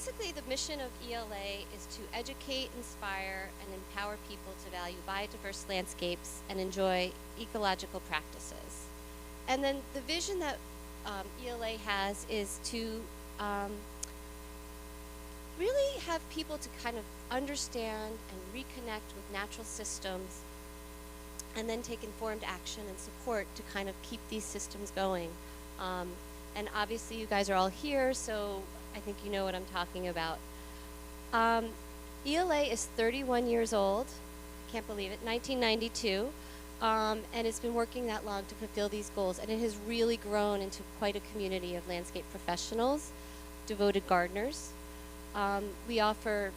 basically, the mission of ELA is to educate, inspire, and empower people to value biodiverse landscapes and enjoy ecological practices. And then the vision that ELA has is to really have people to kind of understand and reconnect with natural systems and then take informed action and support to kind of keep these systems going. And obviously you guys are all here, so I think you know what I'm talking about. ELA is 31 years old, can't believe it, 1992, and it's been working that long to fulfill these goals, and it has really grown into quite a community of landscape professionals, devoted gardeners. We offer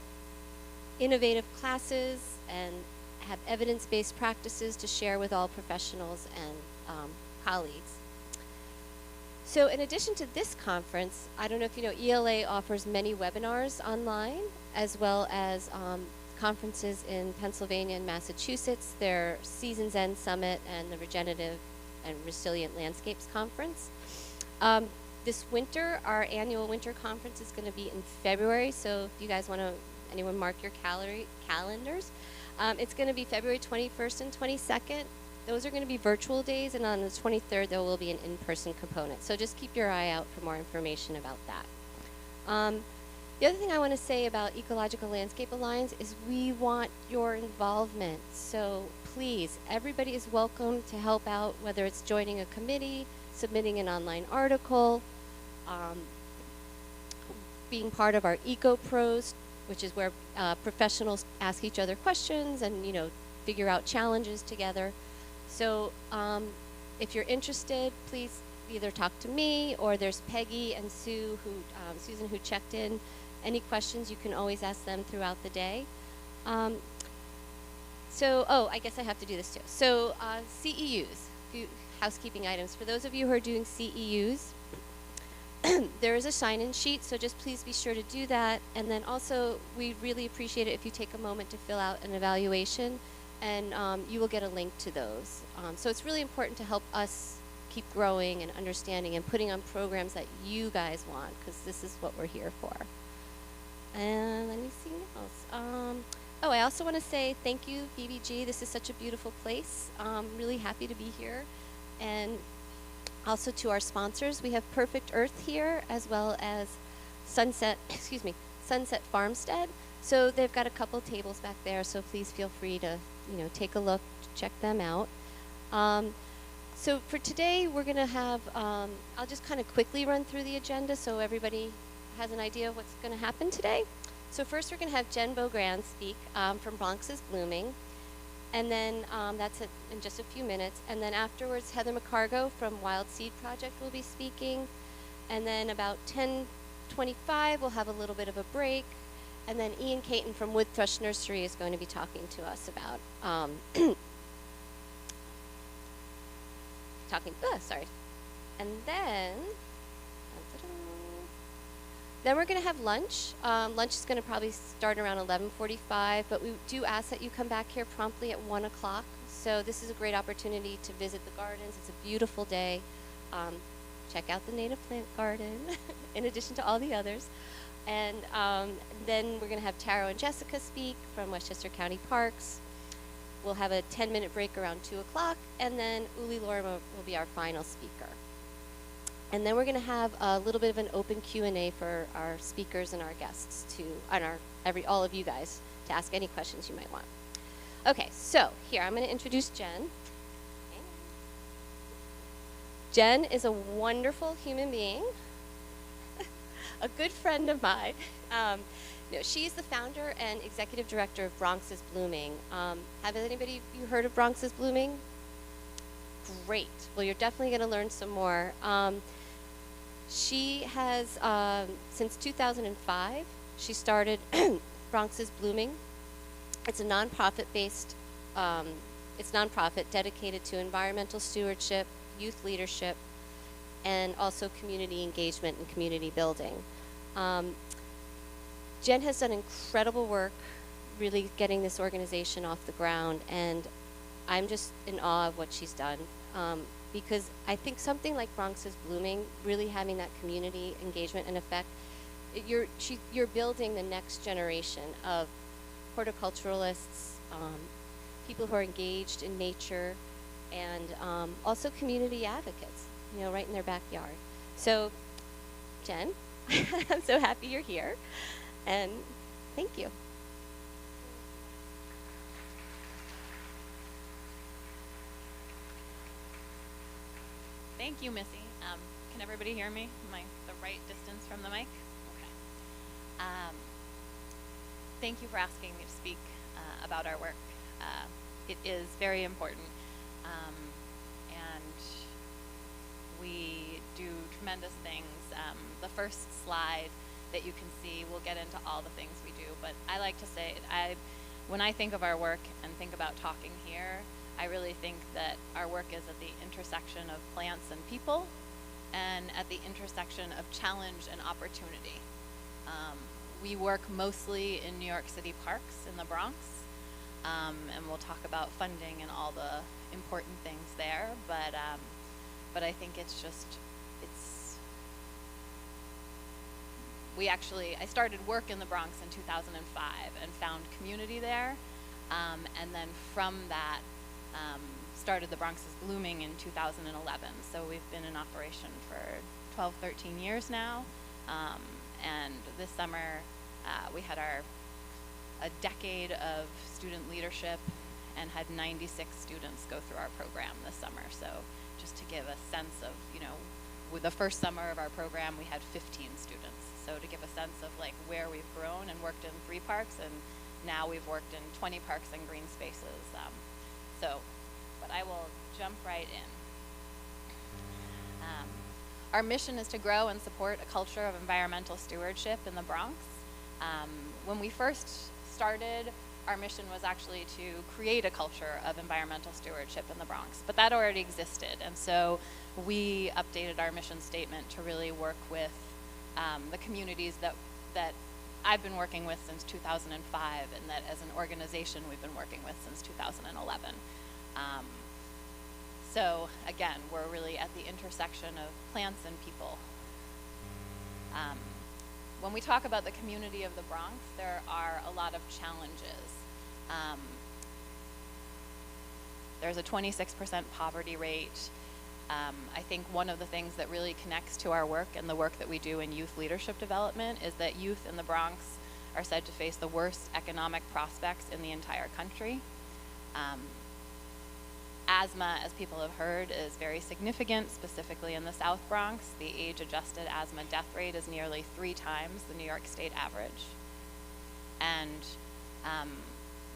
innovative classes and have evidence-based practices to share with all professionals and colleagues. So in addition to this conference, I don't know if you know, ELA offers many webinars online, as well as conferences in Pennsylvania and Massachusetts, their Season's End Summit and the Regenerative and Resilient Landscapes Conference. This winter, our annual winter conference is going to be in February, so if you guys want to, anyone mark your calendars. It's going to be February 21st and 22nd. Those are going to be virtual days, and on the 23rd there will be an in-person component. So just keep your eye out for more information about that. The other thing I want to say about Ecological Landscape Alliance is we want your involvement. So please, everybody is welcome to help out, whether it's joining a committee, submitting an online article, being part of our Eco-Pros, which is where professionals ask each other questions and, you know, figure out challenges together. So if you're interested, please either talk to me, or there's Peggy and Sue, Susan, who checked in. Any questions, you can always ask them throughout the day. Oh, I guess I have to do this too. So CEUs, few housekeeping items. For those of you who are doing CEUs, there is a sign-in sheet, so just please be sure to do that. And then also, we really appreciate it if you take a moment to fill out an evaluation, and you will get a link to those. So it's really important to help us keep growing and understanding and putting on programs that you guys want, because this is what we're here for. And let me see what else. Oh, I also want to say thank you, BBG. This is such a beautiful place. Really happy to be here. And also to our sponsors, we have Perfect Earth here, as well as Sunset Farmstead. So they've got a couple tables back there, so please feel free to, you know, take a look, check them out. So for today, we're going to have, I'll just kind of quickly run through the agenda so everybody has an idea of what's going to happen today. So first, we're going to have Jen Beaugrand speak from Bronx's Blooming. And then that's it in just a few minutes. And then afterwards, Heather McCargo from Wild Seed Project will be speaking. And then about 10:25, we'll have a little bit of a break. And then Ian Caton from Wood Thrush Nursery is going to be talking to us about sorry. And then we're going to have lunch. Lunch is going to probably start around 11:45, but we do ask that you come back here promptly at 1 o'clock. So this is a great opportunity to visit the gardens. It's a beautiful day. Check out the native plant garden, in addition to all the others. And then we're going to have Taro and Jessica speak from Westchester County Parks. We'll have a 10-minute break around 2 o'clock, and then Uli Lorma will be our final speaker. And then we're going to have a little bit of an open Q&A for our speakers and our guests all of you guys to ask any questions you might want. Okay, so here, I'm going to introduce Jen. Jen is a wonderful human being, a good friend of mine. She's the founder and executive director of Bronx's Blooming. Have anybody you heard of Bronx's Blooming? Great. Well, you're definitely going to learn some more. She has, since 2005, she started Bronx's Blooming. It's a nonprofit dedicated to environmental stewardship, youth leadership, and also community engagement and community building. Jen has done incredible work really getting this organization off the ground, and I'm just in awe of what she's done. Because I think something like Bronx's Blooming, really having that community engagement and effect, you're building the next generation of horticulturalists, people who are engaged in nature, and also community advocates, right in their backyard. So, Jen, I'm so happy you're here, and thank you. Thank you, Missy. Can everybody hear me? Am I the right distance from the mic? Okay. Thank you for asking me to speak about our work. It is very important, and we do tremendous things. The first slide that you can see will get into all the things we do, but I like to say, when I think of our work and think about talking here, I really think that our work is at the intersection of plants and people, and at the intersection of challenge and opportunity. We work mostly in New York City parks in the Bronx, and we'll talk about funding and all the important things there, but I think I started work in the Bronx in 2005 and found community there, and then from that, started the Bronx is Blooming in 2011. So we've been in operation for 12, 13 years now. And this summer, we had a decade of student leadership and had 96 students go through our program this summer. So just to give a sense of, with the first summer of our program, we had 15 students. So to give a sense of like where we've grown and worked in 3 parks, and now we've worked in 20 parks and green spaces. But I will jump right in. Our mission is to grow and support a culture of environmental stewardship in the Bronx. When we first started, our mission was actually to create a culture of environmental stewardship in the Bronx, but that already existed, and so we updated our mission statement to really work with the communities that I've been working with since 2005, and that as an organization we've been working with since 2011. So again, we're really at the intersection of plants and people. When we talk about the community of the Bronx, there are a lot of challenges. There's a 26% poverty rate. I think one of the things that really connects to our work and the work that we do in youth leadership development is that youth in the Bronx are said to face the worst economic prospects in the entire country. Asthma, as people have heard, is very significant, specifically in the South Bronx. The age-adjusted asthma death rate is nearly 3 times the New York State average. And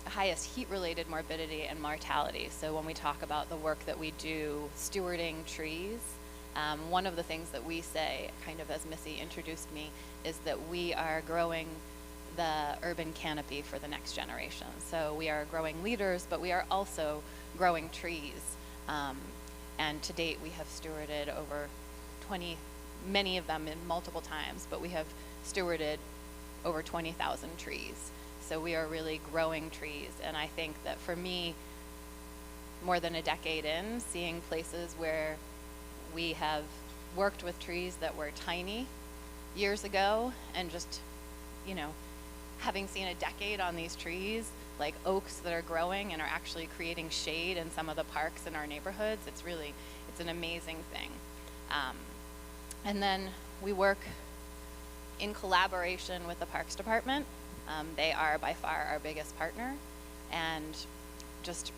highest heat-related morbidity and mortality. So when we talk about the work that we do stewarding trees, one of the things that we say, kind of as Missy introduced me, is that we are growing the urban canopy for the next generation. So we are growing leaders, but we are also growing trees. And to date, we have stewarded over 20, many of them in multiple times, but we have stewarded over 20,000 trees. So we are really growing trees. And I think that for me, more than a decade in, seeing places where we have worked with trees that were tiny years ago, and just, having seen a decade on these trees, like oaks that are growing and are actually creating shade in some of the parks in our neighborhoods, it's an amazing thing. And then we work in collaboration with the Parks Department. They are by far our biggest partner, and just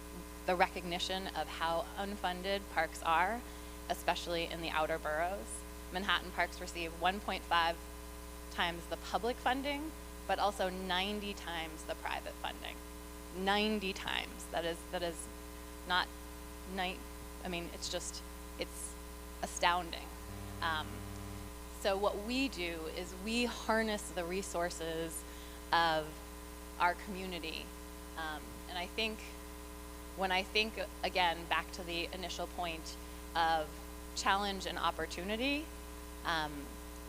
the recognition of how unfunded parks are, especially in the outer boroughs. Manhattan parks receive 1.5 times the public funding, but also 90 times the private funding. 90 times. That is not, it's astounding. So what we do is we harness the resources of our community. And I think, when I think, again, back to the initial point of challenge and opportunity,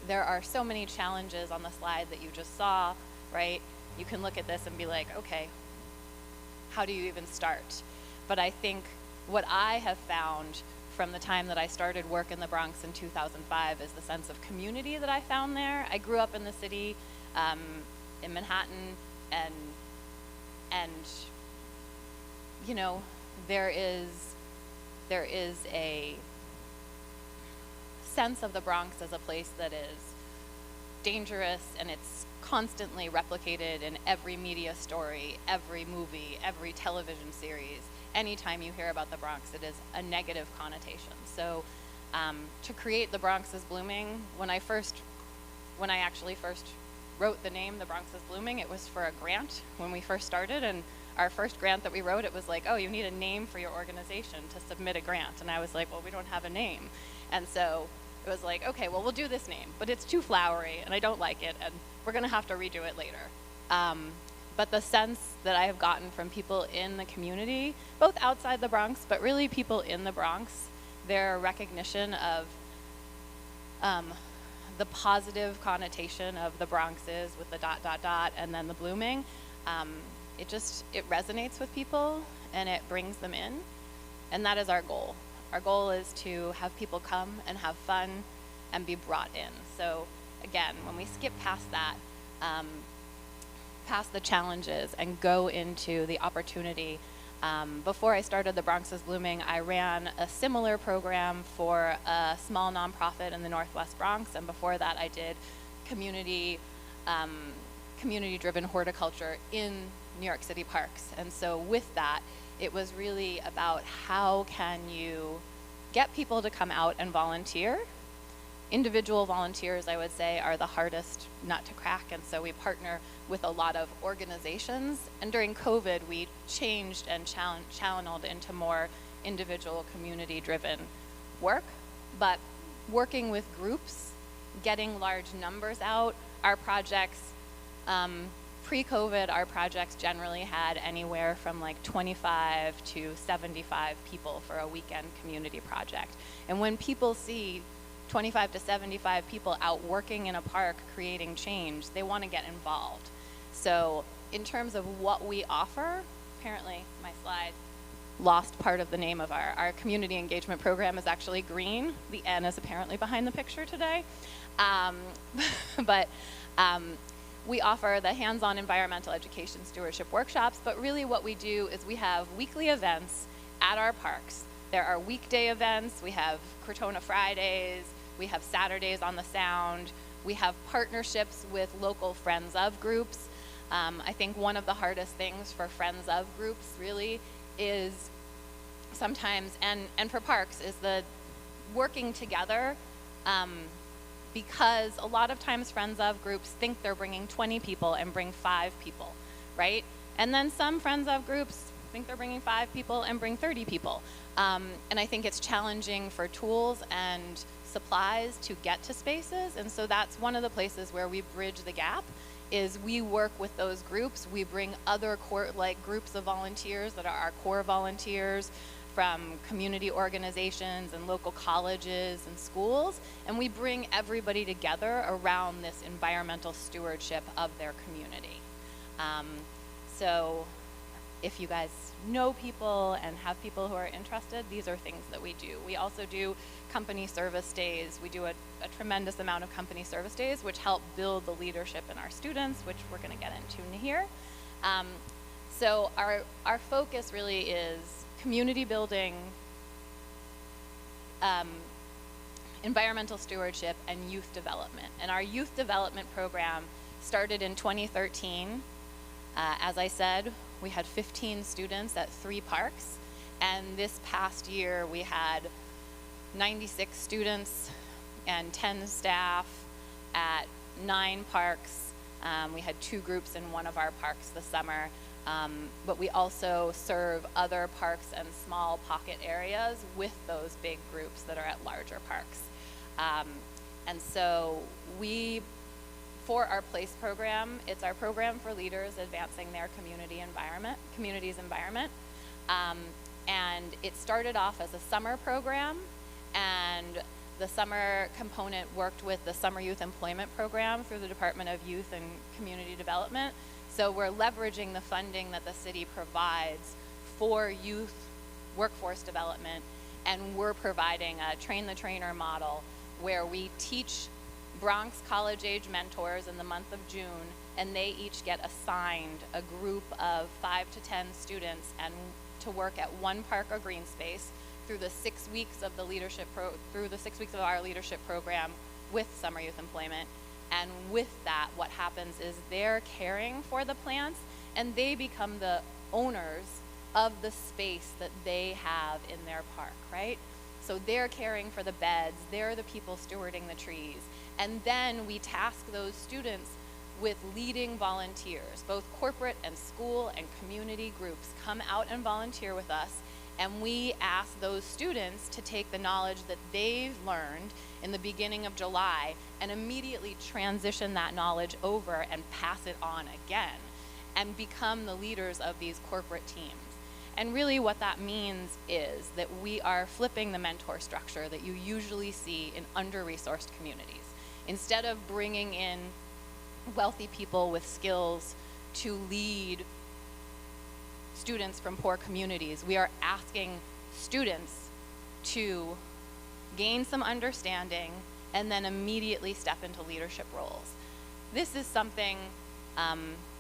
there are so many challenges on the slide that you just saw, right? You can look at this and be like, okay, how do you even start? But I think what I have found from the time that I started work in the Bronx in 2005 is the sense of community that I found there. I grew up in the city, in Manhattan, and you know, there is a sense of the Bronx as a place that is dangerous, and it's constantly replicated in every media story, every movie, every television series. Anytime you hear about the Bronx, it is a negative connotation. So to create The Bronx is Blooming, when I actually first wrote the name The Bronx is Blooming, it was for a grant when we first started, and our first grant that we wrote, it was like, oh, you need a name for your organization to submit a grant. And I was like, well, we don't have a name. And so it was like, okay, well, we'll do this name, but it's too flowery and I don't like it, and we're gonna have to redo it later. But the sense that I have gotten from people in the community, both outside the Bronx, but really people in the Bronx, their recognition of the positive connotation of the Bronx is with the ... and then the blooming, it resonates with people and it brings them in, and that is our goal. Our goal is to have people come and have fun and be brought in. So again, when we skip past that, past the challenges and go into the opportunity, before I started The Bronx is Blooming, I ran a similar program for a small nonprofit in the Northwest Bronx, and before that I did community-driven horticulture in New York City parks. And so with that, it was really about how can you get people to come out and volunteer. Individual volunteers, I would say, are the hardest nut to crack, and so we partner with a lot of organizations. And during COVID, we changed and channeled into more individual community-driven work. But working with groups, getting large numbers out, our projects, pre-COVID, our projects generally had anywhere from like 25 to 75 people for a weekend community project. And when people see 25 to 75 people out working in a park creating change, they want to get involved. So in terms of what we offer, apparently my slide lost part of the name of our community engagement program is actually green. The N is apparently behind the picture today. We offer the hands-on environmental education stewardship workshops, but really what we do is we have weekly events at our parks. There are weekday events, we have Crotona Fridays, we have Saturdays on the Sound, we have partnerships with local Friends of groups. I think one of the hardest things for Friends of groups really is sometimes, and for parks, is the working together, because a lot of times Friends of groups think they're bringing 20 people and bring 5 people, right? And then some Friends of groups think they're bringing 5 people and bring 30 people. And I think it's challenging for tools and supplies to get to spaces, and so that's one of the places where we bridge the gap, is we work with those groups. We bring other groups of volunteers that are our core volunteers from community organizations and local colleges and schools, and we bring everybody together around this environmental stewardship of their community. So if you guys know people and have people who are interested, these are things that we do. We also do company service days. We do a tremendous amount of company service days, which help build the leadership in our students, which we're going to get into here. So our focus really is community building, environmental stewardship, and youth development. And our youth development program started in 2013. As I said, we had 15 students at 3 parks, and this past year we had 96 students and 10 staff at 9 parks. We had 2 groups in one of our parks this summer, but we also serve other parks and small pocket areas with those big groups that are at larger parks. And so for our PLACE program, it's our program for leaders advancing their community's environment. And it started off as a summer program, and the summer component worked with the Summer Youth Employment Program through the Department of Youth and Community Development. So we're leveraging the funding that the city provides for youth workforce development and we're providing a train the trainer model where we teach Bronx college age mentors in the month of June, and they each get assigned a group of 5 to 10 students and to work at one park or green space through the 6 weeks of our leadership program with summer youth employment. And with that, what happens is they're caring for the plants and they become the owners of the space that they have in their park, right? So they're caring for the beds, they're the people stewarding the trees. And then we task those students with leading volunteers. Both corporate and school and community groups come out and volunteer with us, and we ask those students to take the knowledge that they've learned in the beginning of July and immediately transition that knowledge over and pass it on again and become the leaders of these corporate teams. And really what that means is that we are flipping the mentor structure that you usually see in under-resourced communities. Instead of bringing in wealthy people with skills to lead students from poor communities, we are asking students to gain some understanding and then immediately step into leadership roles. This is something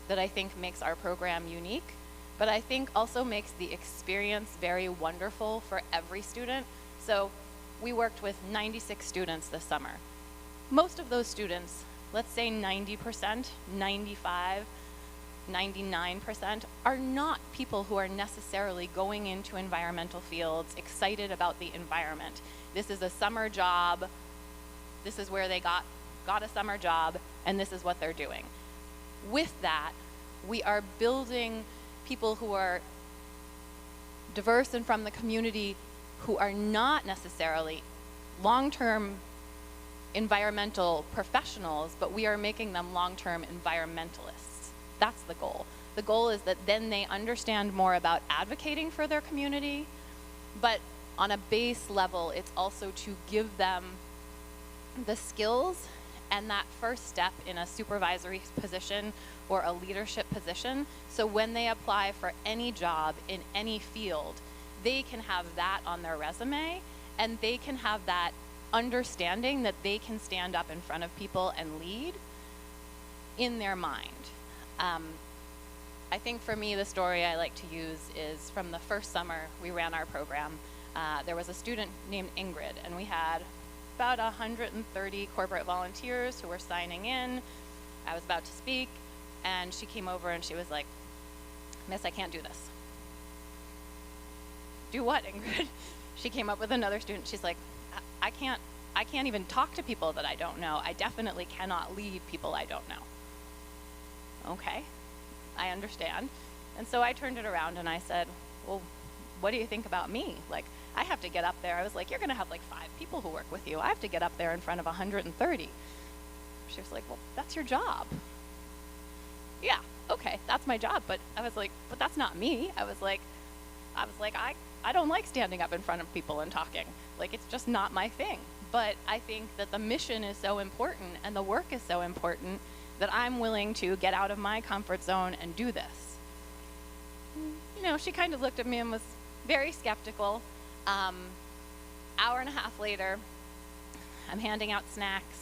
that I think makes our program unique, but I think also makes the experience very wonderful for every student. So we worked with 96 students this summer. Most of those students, let's say 90%, 95, 99%, are not people who are necessarily going into environmental fields excited about the environment. This is a summer job. This is where they got a summer job, and this is what they're doing. With that, we are building people who are diverse and from the community who are not necessarily long-term environmental professionals, but we are making them long-term environmentalists. That's the goal. The goal is that then they understand more about advocating for their community, but on a base level, it's also to give them the skills and that first step in a supervisory position or a leadership position. So when they apply for any job in any field, they can have that on their resume and they can have that understanding that they can stand up in front of people and lead in their mind. I think for me, the story I like to use is from the first summer we ran our program. There was a student named Ingrid, and we had about 130 corporate volunteers who were signing in. I was about to speak, and she came over and she was like, "Miss, I can't do this." "Do what, Ingrid?" She came up with another student. She's like, I can't even talk to people that I don't know. I definitely cannot lead people I don't know." Okay, I understand. And so I turned it around and I said, "Well, what do you think about me? Like, I have to get up there." I was like, "You're gonna have like 5 people who work with you. I have to get up there in front of 130. She was like, "Well, that's your job." "Yeah, okay, that's my job." But I was like, "But that's not me." I was like, I don't like standing up in front of people and talking. Like, it's just not my thing. But I think that the mission is so important and the work is so important that I'm willing to get out of my comfort zone and do this. You know, she kind of looked at me and was very skeptical. Hour and a half later, I'm handing out snacks,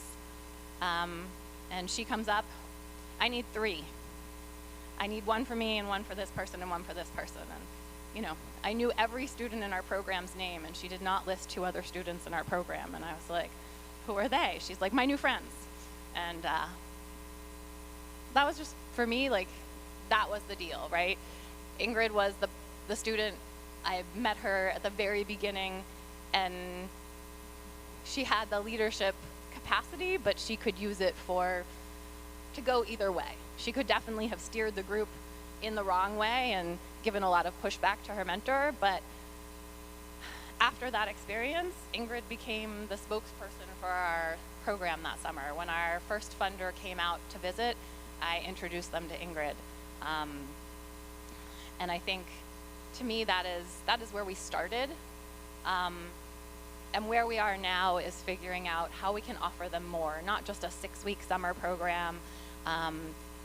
and she comes up. "I need 3. I need 1 for me and 1 for this person and 1 for this person." And you know, I knew every student in our program's name, and she did not list 2 other students in our program. And I was like, "Who are they?" She's like, "My new friends." And that was just, for me, like, that was the deal, right? Ingrid was the student. I met her at the very beginning, and she had the leadership capacity, but she could use it to go either way. She could definitely have steered the group in the wrong way and given a lot of pushback to her mentor, but after that experience, Ingrid became the spokesperson for our program that summer. When our first funder came out to visit, I introduced them to Ingrid. And I think, to me, that is where we started. And where we are now is figuring out how we can offer them more, not just a 6-week summer program,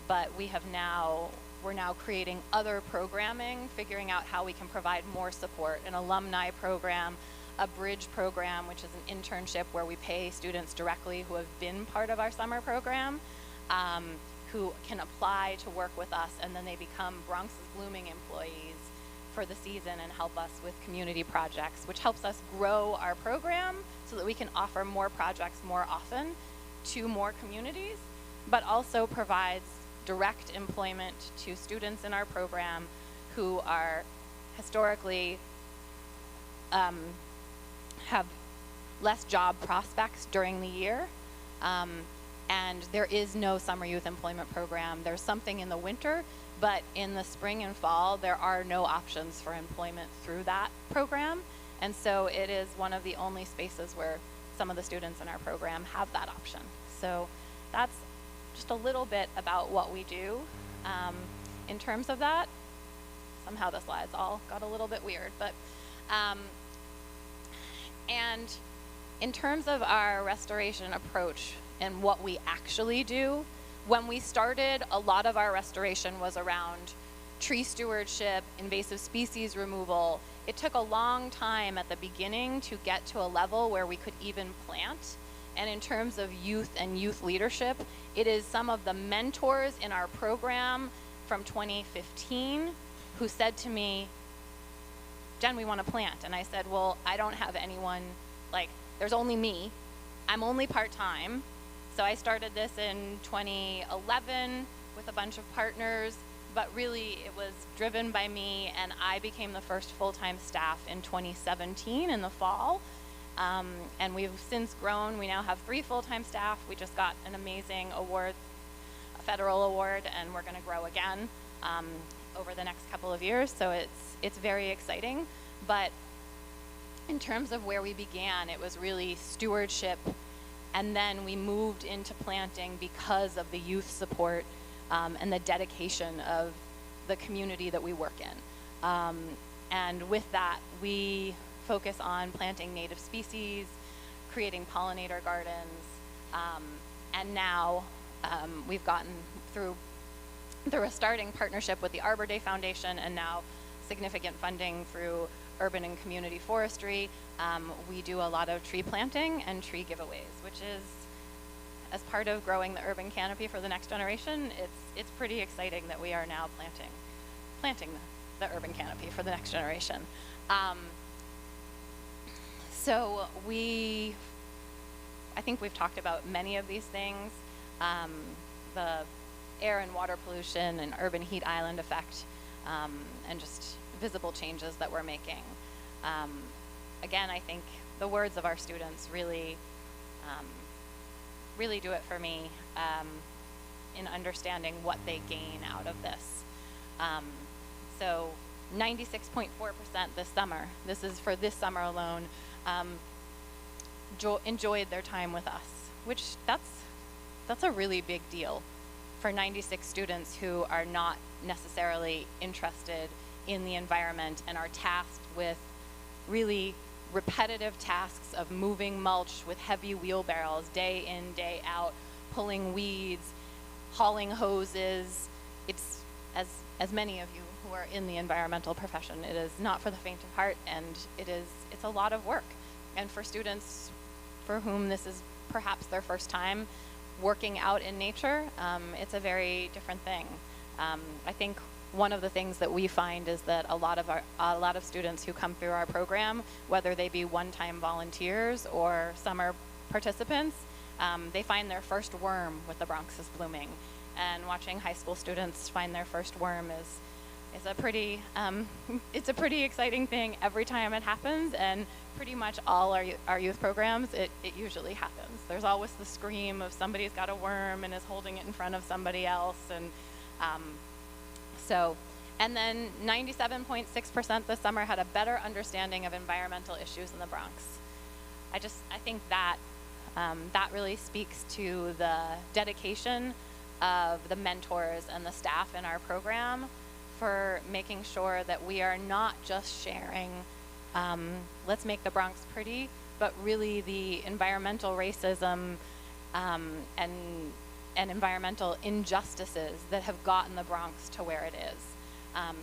but we're now creating other programming, figuring out how we can provide more support, an alumni program, a bridge program, which is an internship where we pay students directly who have been part of our summer program, who can apply to work with us, and then they become Bronx's Blooming employees for the season and help us with community projects, which helps us grow our program so that we can offer more projects more often to more communities, but also provides direct employment to students in our program who are historically have less job prospects during the year. And there is no summer youth employment program. There's something in the winter, but in the spring and fall, there are no options for employment through that program. And so it is one of the only spaces where some of the students in our program have that option. So that's just a little bit about what we do. In terms of that, somehow the slides all got a little bit weird, but and in terms of our restoration approach and what we actually do, when we started, a lot of our restoration was around tree stewardship, invasive species removal. It took a long time at the beginning to get to a level where we could even plant. And in terms of youth and youth leadership, it is some of the mentors in our program from 2015 who said to me, Jen, we want to plant. And I said, well, I don't have anyone, like, there's only me. I'm only part-time. So I started this in 2011 with a bunch of partners, but really it was driven by me, and I became the first full-time staff in 2017 in the fall. And we've since grown. We now have 3 full-time staff. We just got an amazing award, a federal award, and we're going to grow again over the next couple of years. So it's very exciting. But in terms of where we began, it was really stewardship, and then we moved into planting because of the youth support and the dedication of the community that we work in. And with that, we focus on planting native species, creating pollinator gardens, and now we've gotten through a starting partnership with the Arbor Day Foundation, and now significant funding through urban and community forestry. We do a lot of tree planting and tree giveaways, which is, as part of growing the urban canopy for the next generation, it's pretty exciting that we are now planting the urban canopy for the next generation. So I think we've talked about many of these things, the air and water pollution and urban heat island effect, and just visible changes that we're making. Again, I think the words of our students really do it for me in understanding what they gain out of this. So 96.4% this summer, this is for this summer alone, enjoyed their time with us, which that's a really big deal for 96 students who are not necessarily interested in the environment and are tasked with really repetitive tasks of moving mulch with heavy wheelbarrows day in, day out, pulling weeds, hauling hoses. It's, as many of you who are in the environmental profession, it is not for the faint of heart, and it's a lot of work. And for students for whom this is perhaps their first time working out in nature, it's a very different thing. I think one of the things that we find is that a lot of students who come through our program, whether they be one-time volunteers or summer participants, they find their first worm with the Bronx is Blooming. And watching high school students find their first worm is a pretty it's a pretty exciting thing every time it happens, and pretty much all our youth programs, it usually happens. There's always the scream of somebody's got a worm and is holding it in front of somebody else, and and then 97.6% this summer had a better understanding of environmental issues in the Bronx. I think that that really speaks to the dedication of the mentors and the staff in our program for making sure that we are not just sharing, let's make the Bronx pretty, but really the environmental racism and environmental injustices that have gotten the Bronx to where it is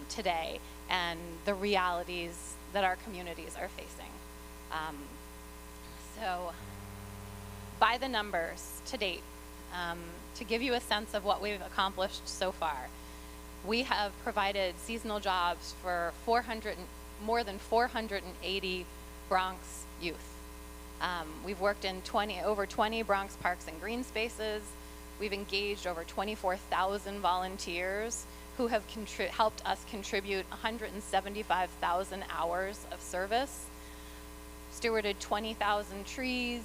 today, and the realities that our communities are facing. Um, so by the numbers to date, to give you a sense of what we've accomplished so far, we have provided seasonal jobs for more than 480 Bronx youth. We've worked in over 20 Bronx parks and green spaces. We've engaged over 24,000 volunteers who have helped us contribute 175,000 hours of service, stewarded 20,000 trees,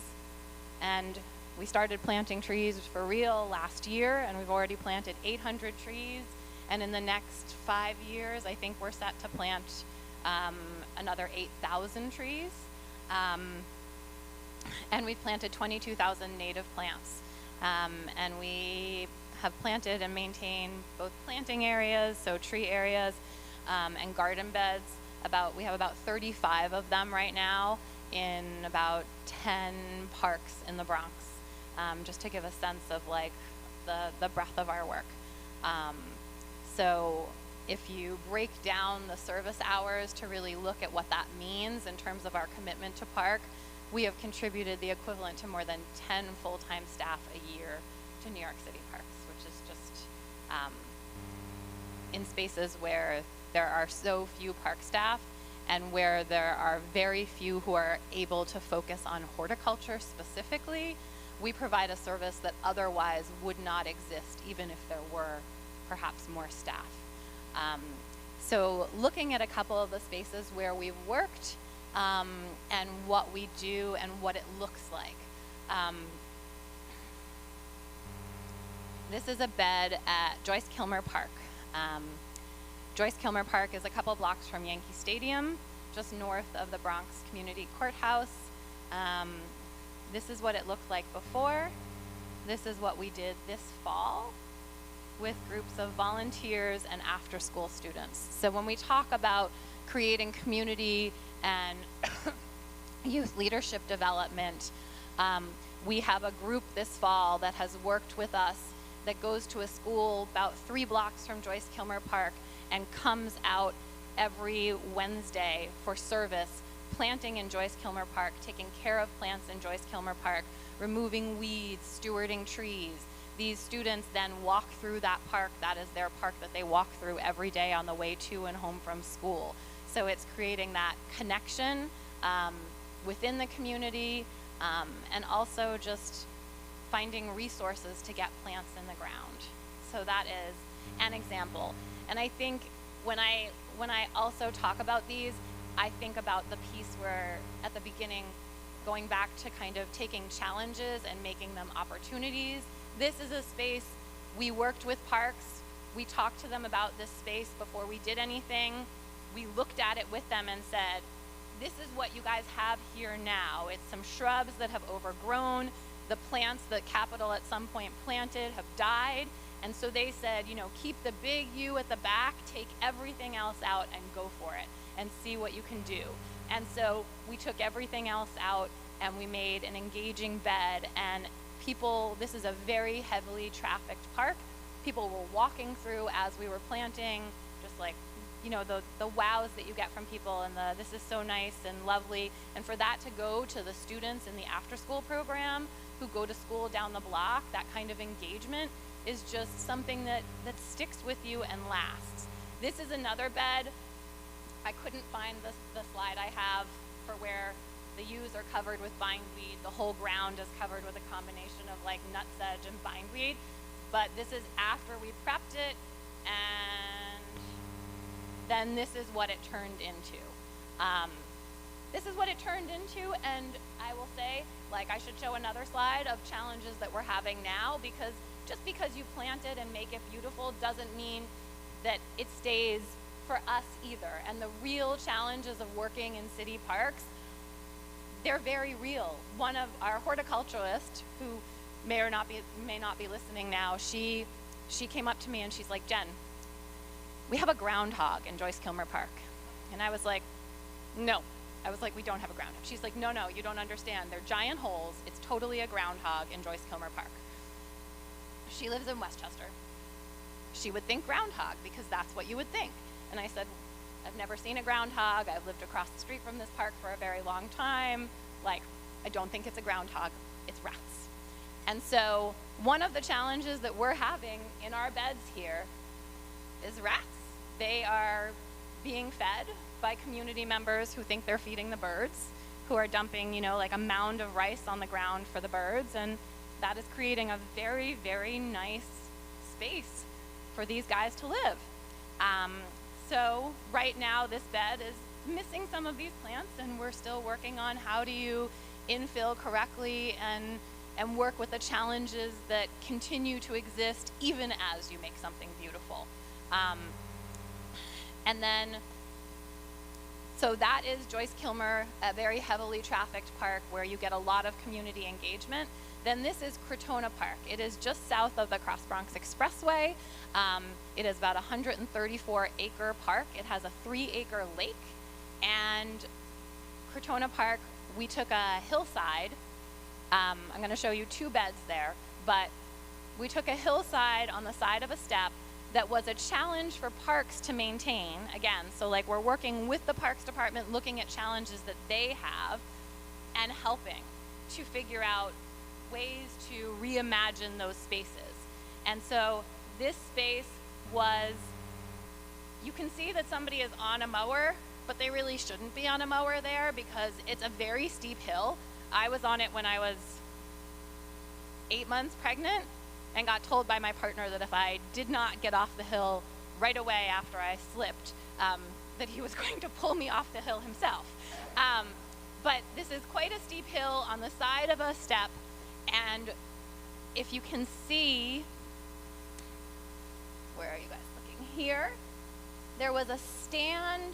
and we started planting trees for real last year, and we've already planted 800 trees. And in the next 5 years, I think we're set to plant another 8,000 trees. And we've planted 22,000 native plants. And we have planted and maintained both planting areas, so tree areas, and garden beds. We have about 35 of them right now in about 10 parks in the Bronx, just to give a sense of like the breadth of our work. So if you break down the service hours to really look at what that means in terms of our commitment to park, we have contributed the equivalent to more than 10 full-time staff a year to New York City parks, which is just in spaces where there are so few park staff and where there are very few who are able to focus on horticulture specifically. We provide a service that otherwise would not exist even if there were perhaps more staff. So looking at a couple of the spaces where we've worked and what we do and what it looks like. This is a bed at Joyce Kilmer Park. Joyce Kilmer Park is a couple blocks from Yankee Stadium, just north of the Bronx Community Courthouse. This is what it looked like before. This is what we did this fall with groups of volunteers and after-school students. So when we talk about creating community and youth leadership development, we have a group this fall that has worked with us that goes to a school about 3 blocks from Joyce Kilmer Park and comes out every Wednesday for service, planting in Joyce Kilmer Park, taking care of plants in Joyce Kilmer Park, removing weeds, stewarding trees. These students then walk through that park. That is their park that they walk through every day on the way to and home from school. So it's creating that connection within the community and also just finding resources to get plants in the ground. So that is an example. And I think when I also talk about these, I think about the piece where at the beginning, going back to kind of taking challenges and making them opportunities. This is a space we worked with parks. We talked to them about this space before we did anything. We looked at it with them and said, this is what you guys have here now. It's some shrubs that have overgrown. The plants that Capitol at some point planted have died. And so they said, you know, keep the big U at the back, take everything else out and go for it and see what you can do. And so we took everything else out and we made an engaging bed, and people, this is a very heavily trafficked park. People were walking through as we were planting, just like, you know, the wows that you get from people and this is so nice and lovely. And for that to go to the students in the after school program who go to school down the block, that kind of engagement is just something that sticks with you and lasts. This is another bed. I couldn't find the slide I have for where the U's are covered with bindweed. The whole ground is covered with a combination of like nutsedge and bindweed. But this is after we prepped it, and then this is what it turned into. This is what it turned into, and I will say, like, I should show another slide of challenges that we're having now, because just because you plant it and make it beautiful doesn't mean that it stays for us either. And the real challenges of working in city parks, they're very real. One of our horticulturists, who may not be listening now, she came up to me and she's like, Jen, we have a groundhog in Joyce Kilmer Park. And I was like, no. I was like, we don't have a groundhog. She's like, no, you don't understand. They're giant holes. It's totally a groundhog in Joyce Kilmer Park. She lives in Westchester. She would think groundhog because that's what you would think. And I said, I've never seen a groundhog. I've lived across the street from this park for a very long time. Like, I don't think it's a groundhog, it's rats. And so one of the challenges that we're having in our beds here is rats. They are being fed by community members who think they're feeding the birds, who are dumping, you know, like a mound of rice on the ground for the birds, and that is creating a very, very nice space for these guys to live. So right now this bed is missing some of these plants, and we're still working on how do you infill correctly and work with the challenges that continue to exist even as you make something beautiful. And then, so that is Joyce Kilmer, a very heavily trafficked park where you get a lot of community engagement. Then this is Crotona Park. It is just south of the Cross Bronx Expressway. It is about a 134-acre park. It has a 3-acre lake. And Crotona Park, we took a hillside. I'm going to show you 2 beds there, but we took a hillside on the side of a step that was a challenge for parks to maintain. Again, so like we're working with the Parks Department, looking at challenges that they have and helping to figure out ways to reimagine those spaces. And so this space was, you can see that somebody is on a mower, but they really shouldn't be on a mower there because it's a very steep hill. I was on it when I was 8 months pregnant and got told by my partner that if I did not get off the hill right away after I slipped, that he was going to pull me off the hill himself. But this is quite a steep hill on the side of a step, and if you can see, where are you guys looking? Here, there was a stand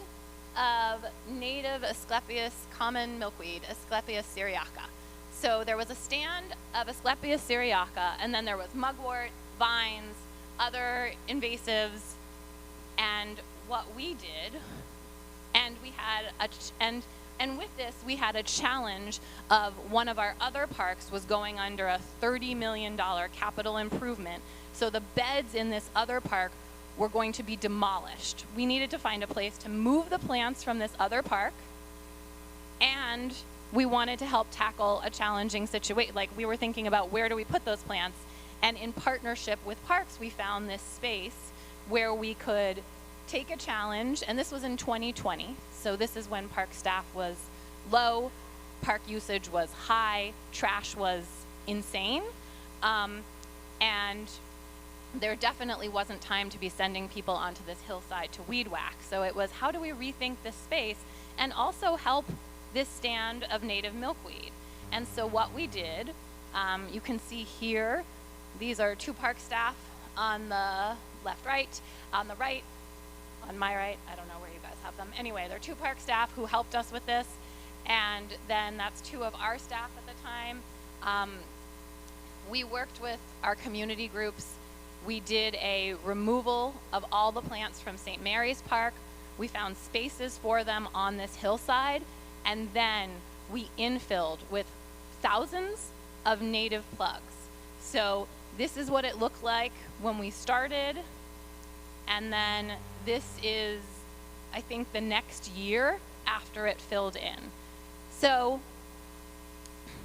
of native Asclepias common milkweed, Asclepias syriaca. So there was a stand of Asclepias syriaca, and then there was mugwort, vines, other invasives, and what we did, and we had and with this we had a challenge of one of our other parks was going under a $30 million capital improvement. So the beds in this other park were going to be demolished. We needed to find a place to move the plants from this other park, and we wanted to help tackle a challenging situation. Like, we were thinking about where do we put those plants, and in partnership with parks, we found this space where we could take a challenge, and this was in 2020, so this is when park staff was low, park usage was high, trash was insane, and there definitely wasn't time to be sending people onto this hillside to weed whack. So it was, how do we rethink this space and also help this stand of native milkweed? And so what we did, you can see here, these are 2 park staff on the left, right, on the right, on my right, I don't know where you guys have them. Anyway, they're 2 park staff who helped us with this, and then that's 2 of our staff at the time. We worked with our community groups. We did a removal of all the plants from St. Mary's Park. We found spaces for them on this hillside, and then we infilled with thousands of native plugs. So this is what it looked like when we started, and then this is, I think, the next year after it filled in. So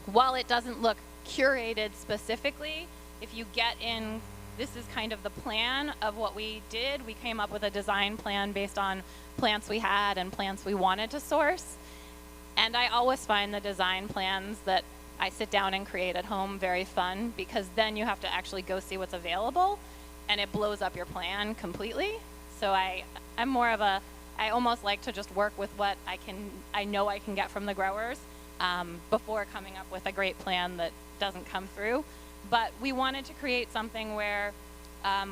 while it doesn't look curated specifically, if you get in, this is kind of the plan of what we did. We came up with a design plan based on plants we had and plants we wanted to source. And I always find the design plans that I sit down and create at home very fun, because then you have to actually go see what's available, and it blows up your plan completely. So I'm more of a, I almost like to just work with what I know I can get from the growers before coming up with a great plan that doesn't come through. But we wanted to create something where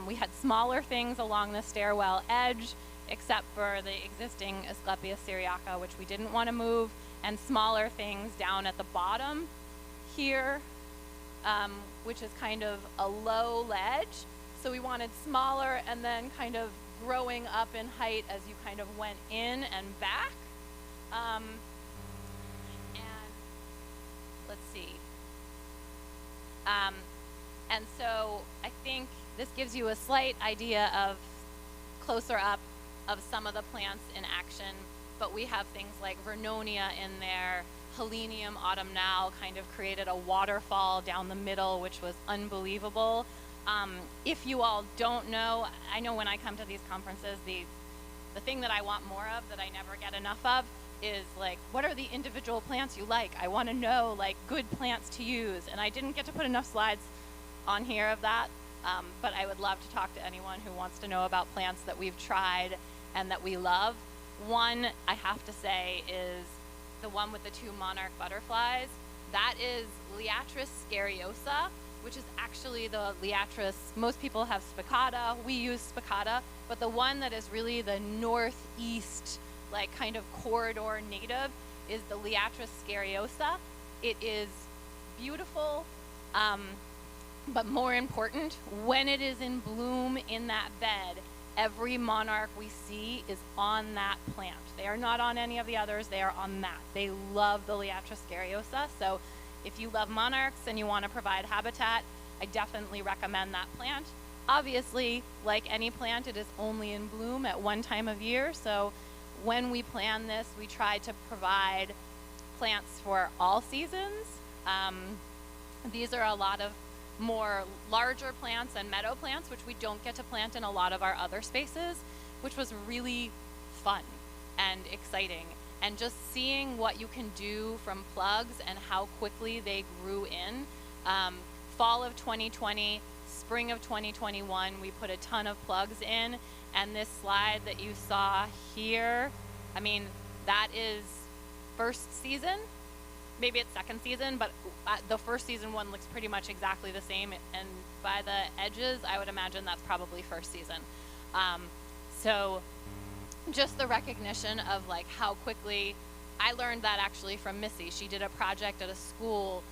we had smaller things along the stairwell edge, except for the existing Asclepias syriaca, which we didn't want to move, and smaller things down at the bottom here, which is kind of a low ledge. So we wanted smaller and then kind of growing up in height as you kind of went in and back. And let's see. And so I think this gives you a slight idea of closer up of some of the plants in action, but we have things like Vernonia in there. Helenium autumnal kind of created a waterfall down the middle, which was unbelievable. If you all don't know, I know when I come to these conferences, the thing that I want more of that I never get enough of is like, what are the individual plants you like? I want to know like good plants to use, and I didn't get to put enough slides on here of that, but I would love to talk to anyone who wants to know about plants that we've tried and that we love. One, I have to say, is the one with the 2 monarch butterflies. That is Liatris scariosa, which is actually the Liatris, most people have spicata, we use spicata, but the one that is really the northeast, like kind of corridor native is the Liatris scariosa. It is beautiful, but more important, when it is in bloom in that bed, every monarch we see is on that plant. They are not on any of the others, they are on that. They love the Liatris scariosa, so if you love monarchs and you want to provide habitat, I definitely recommend that plant. Obviously, like any plant, it is only in bloom at one time of year, so when we plan this, we try to provide plants for all seasons. These are a lot of more larger plants and meadow plants, which we don't get to plant in a lot of our other spaces, which was really fun and exciting. And just seeing what you can do from plugs and how quickly they grew in. Fall of 2020, spring of 2021, we put a ton of plugs in, and this slide that you saw here, I mean, that is first season. Maybe it's second season, but the first season one looks pretty much exactly the same, and by the edges, I would imagine that's probably first season. So just the recognition of like how quickly, I learned that actually from Missy. She did a project at a school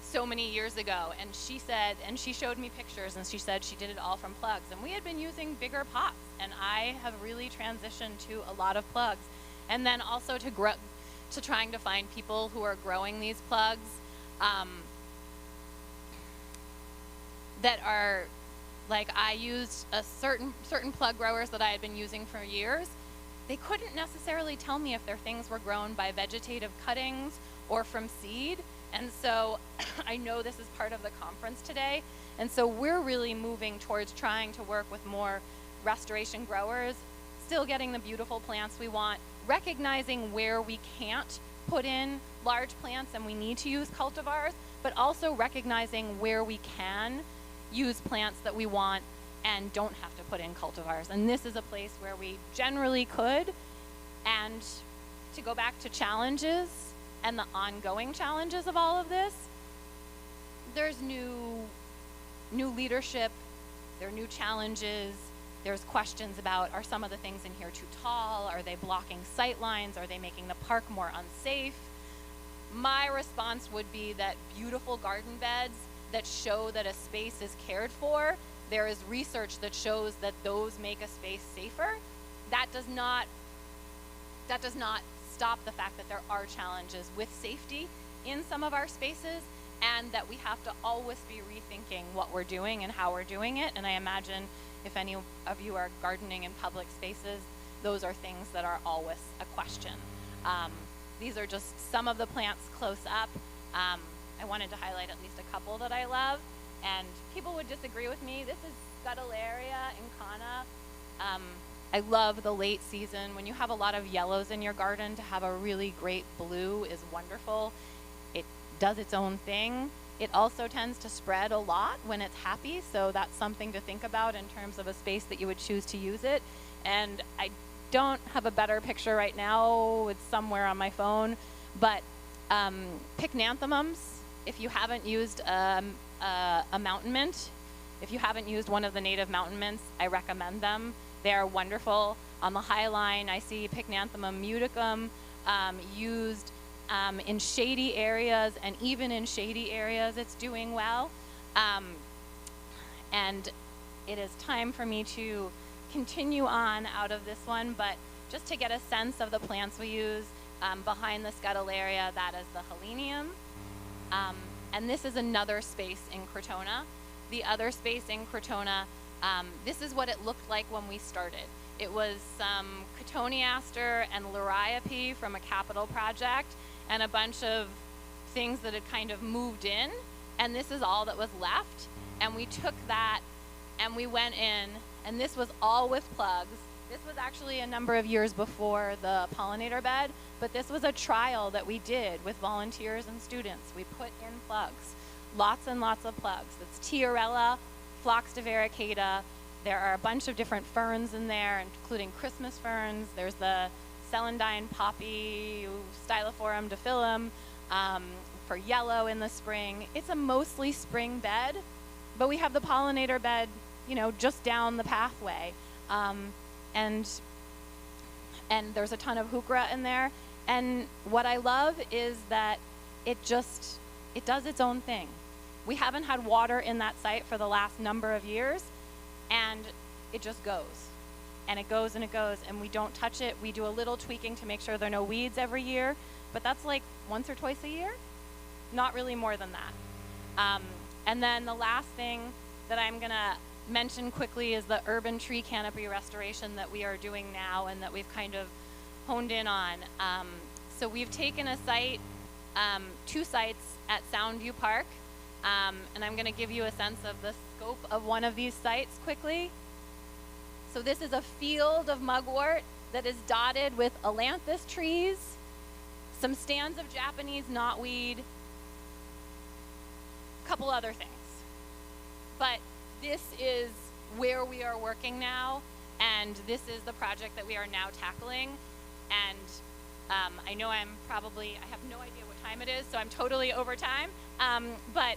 so many years ago, and she said, and she showed me pictures, and she said she did it all from plugs, and we had been using bigger pots, and I have really transitioned to a lot of plugs, and then also to trying to find people who are growing these plugs that are, like, I used a certain plug growers that I had been using for years. They couldn't necessarily tell me if their things were grown by vegetative cuttings or from seed, and so I know this is part of the conference today, and so we're really moving towards trying to work with more restoration growers, still getting the beautiful plants we want, recognizing where we can't put in large plants and we need to use cultivars, but also recognizing where we can use plants that we want and don't have to put in cultivars. And this is a place where we generally could. And to go back to challenges and the ongoing challenges of all of this, there's new leadership, there are new challenges. There's questions about, are some of the things in here too tall? Are they blocking sight lines? Are they making the park more unsafe? My response would be that beautiful garden beds that show that a space is cared for, there is research that shows that those make a space safer. That does not stop the fact that there are challenges with safety in some of our spaces, and that we have to always be rethinking what we're doing and how we're doing it. And I imagine if any of you are gardening in public spaces, those are things that are always a question. These are just some of the plants close up. I wanted to highlight at least a couple that I love, and people would disagree with me. This is Scutellaria incana. I love the late season. When you have a lot of yellows in your garden, to have a really great blue is wonderful. It does its own thing. It also tends to spread a lot when it's happy, so that's something to think about in terms of a space that you would choose to use it. And I don't have a better picture right now. It's somewhere on my phone. But pycnanthemums, if you haven't used a mountain mint, if you haven't used one of the native mountain mints, I recommend them. They are wonderful. On the High Line, I see Pycnanthemum muticum used in shady areas, and even in shady areas it's doing well. And it is time for me to continue on out of this one, but just to get a sense of the plants we use, behind the Scutellaria, that is the Helenium. And this is another space in Crotona. The other space in Crotona This is what it looked like when we started. It was some cotoneaster and liriope from a capital project and a bunch of things that had kind of moved in, and this is all that was left. And we took that and we went in, and this was all with plugs. This was actually a number of years before the pollinator bed, but this was a trial that we did with volunteers and students. We put in plugs, lots and lots of plugs. It's Tiarella, Phlox divaricata. There are a bunch of different ferns in there, including Christmas ferns. There's the celandine poppy, Stylophorum diphyllum, for yellow in the spring. It's a mostly spring bed, but we have the pollinator bed, just down the pathway. And there's a ton of heuchera in there. And what I love is that it does its own thing. We haven't had water in that site for the last number of years, and it just goes. And it goes and it goes, and we don't touch it. We do a little tweaking to make sure there are no weeds every year, but that's like once or twice a year, not really more than that. And then the last thing that I'm gonna mention quickly is the urban tree canopy restoration that we are doing now and that we've kind of honed in on. So we've taken a site, 2 sites at Soundview Park, and I'm gonna give you a sense of the scope of one of these sites quickly. So this is a field of mugwort that is dotted with ailanthus trees, some stands of Japanese knotweed, a couple other things. But this is where we are working now, and this is the project that we are now tackling. And I know I have no idea what time it is, so I'm totally over time. But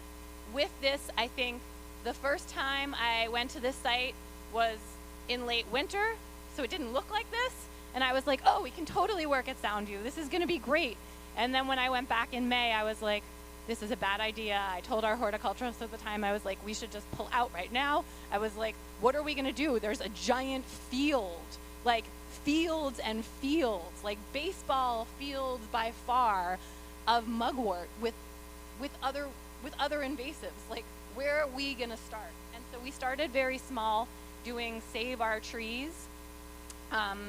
with this, I think the first time I went to this site was in late winter, so it didn't look like this. And I was like, oh, we can totally work at Soundview. This is gonna be great. And then when I went back in May, I was like, this is a bad idea. I told our horticulturist at the time, I was like, we should just pull out right now. I was like, what are we gonna do? There's a giant field, like fields and fields, like baseball fields by far of mugwort with other invasives. Like, where are we gonna start? And so we started very small, doing Save Our Trees,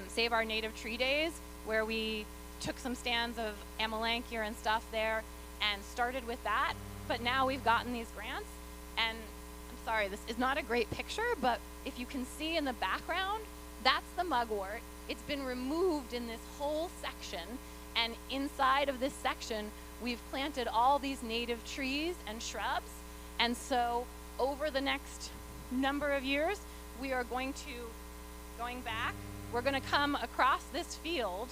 Save Our Native Tree Days, where we took some stands of amelanchier and stuff there and started with that. But now we've gotten these grants, and I'm sorry, this is not a great picture, but if you can see in the background, that's the mugwort. It's been removed in this whole section, and inside of this section, we've planted all these native trees and shrubs. And so over the next number of years, we are going back, we're gonna come across this field,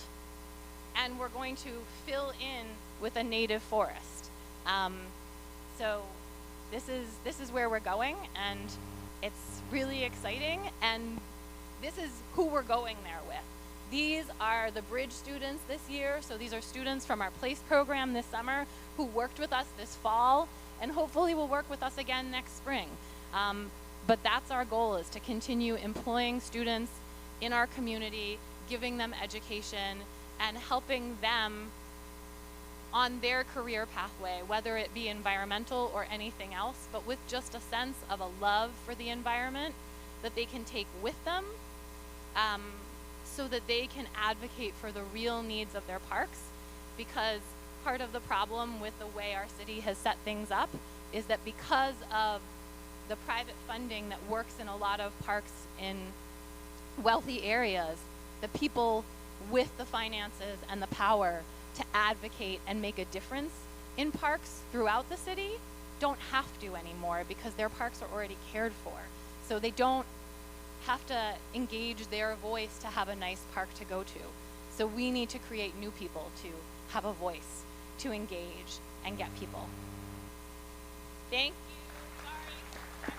and we're going to fill in with a native forest. So this is where we're going, and it's really exciting, and this is who we're going there with. These are the Bridge students this year, so these are students from our PLACE program this summer who worked with us this fall, and hopefully will work with us again next spring. But that's our goal, is to continue employing students in our community, giving them education, and helping them on their career pathway, whether it be environmental or anything else, but with just a sense of a love for the environment that they can take with them, so that they can advocate for the real needs of their parks. Because part of the problem with the way our city has set things up is that because of the private funding that works in a lot of parks in wealthy areas, the people with the finances and the power to advocate and make a difference in parks throughout the city don't have to anymore, because their parks are already cared for. So they don't have to engage their voice to have a nice park to go to. So we need to create new people to have a voice, to engage and get people. Thank you. Sorry.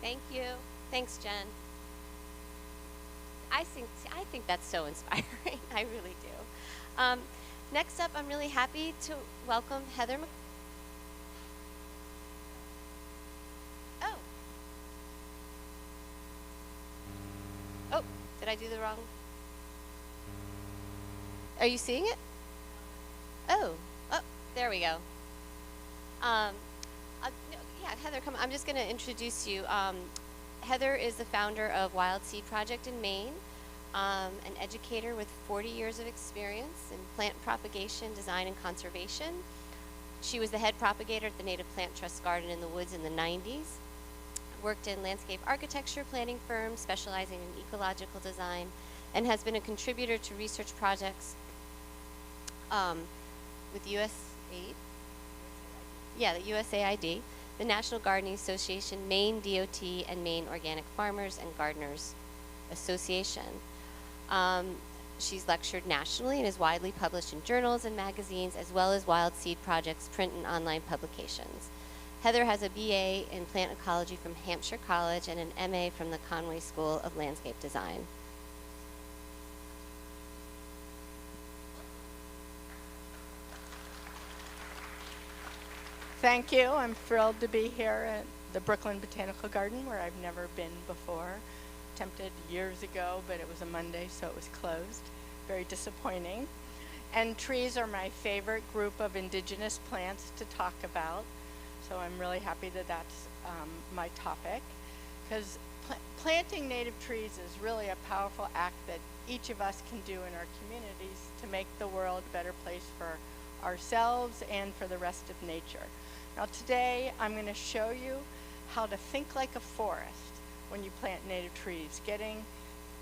Thank you. Thanks, Jen. I think that's so inspiring. I really do. Next up, I'm really happy to welcome Heather Oh, did I do the wrong? Are you seeing it? Oh, there we go. No, yeah, Heather, come. I'm just going to introduce you. Heather is the founder of Wild Seed Project in Maine, an educator with 40 years of experience in plant propagation, design, and conservation. She was the head propagator at the Native Plant Trust Garden in the Woods in the 90s. Worked in landscape architecture planning firms specializing in ecological design, and has been a contributor to research projects with USAID. Yeah, the USAID, the National Gardening Association, Maine DOT, and Maine Organic Farmers and Gardeners Association. She's lectured nationally and is widely published in journals and magazines, as well as Wild Seed Project's print and online publications. Heather has a BA in plant ecology from Hampshire College and an MA from the Conway School of Landscape Design. Thank you. I'm thrilled to be here at the Brooklyn Botanical Garden, where I've never been before. Attempted years ago, but it was a Monday, so it was closed. Very disappointing. And trees are my favorite group of indigenous plants to talk about, so I'm really happy that that's my topic, because planting native trees is really a powerful act that each of us can do in our communities to make the world a better place for ourselves and for the rest of nature. Now today I'm going to show you how to think like a forest when you plant native trees, getting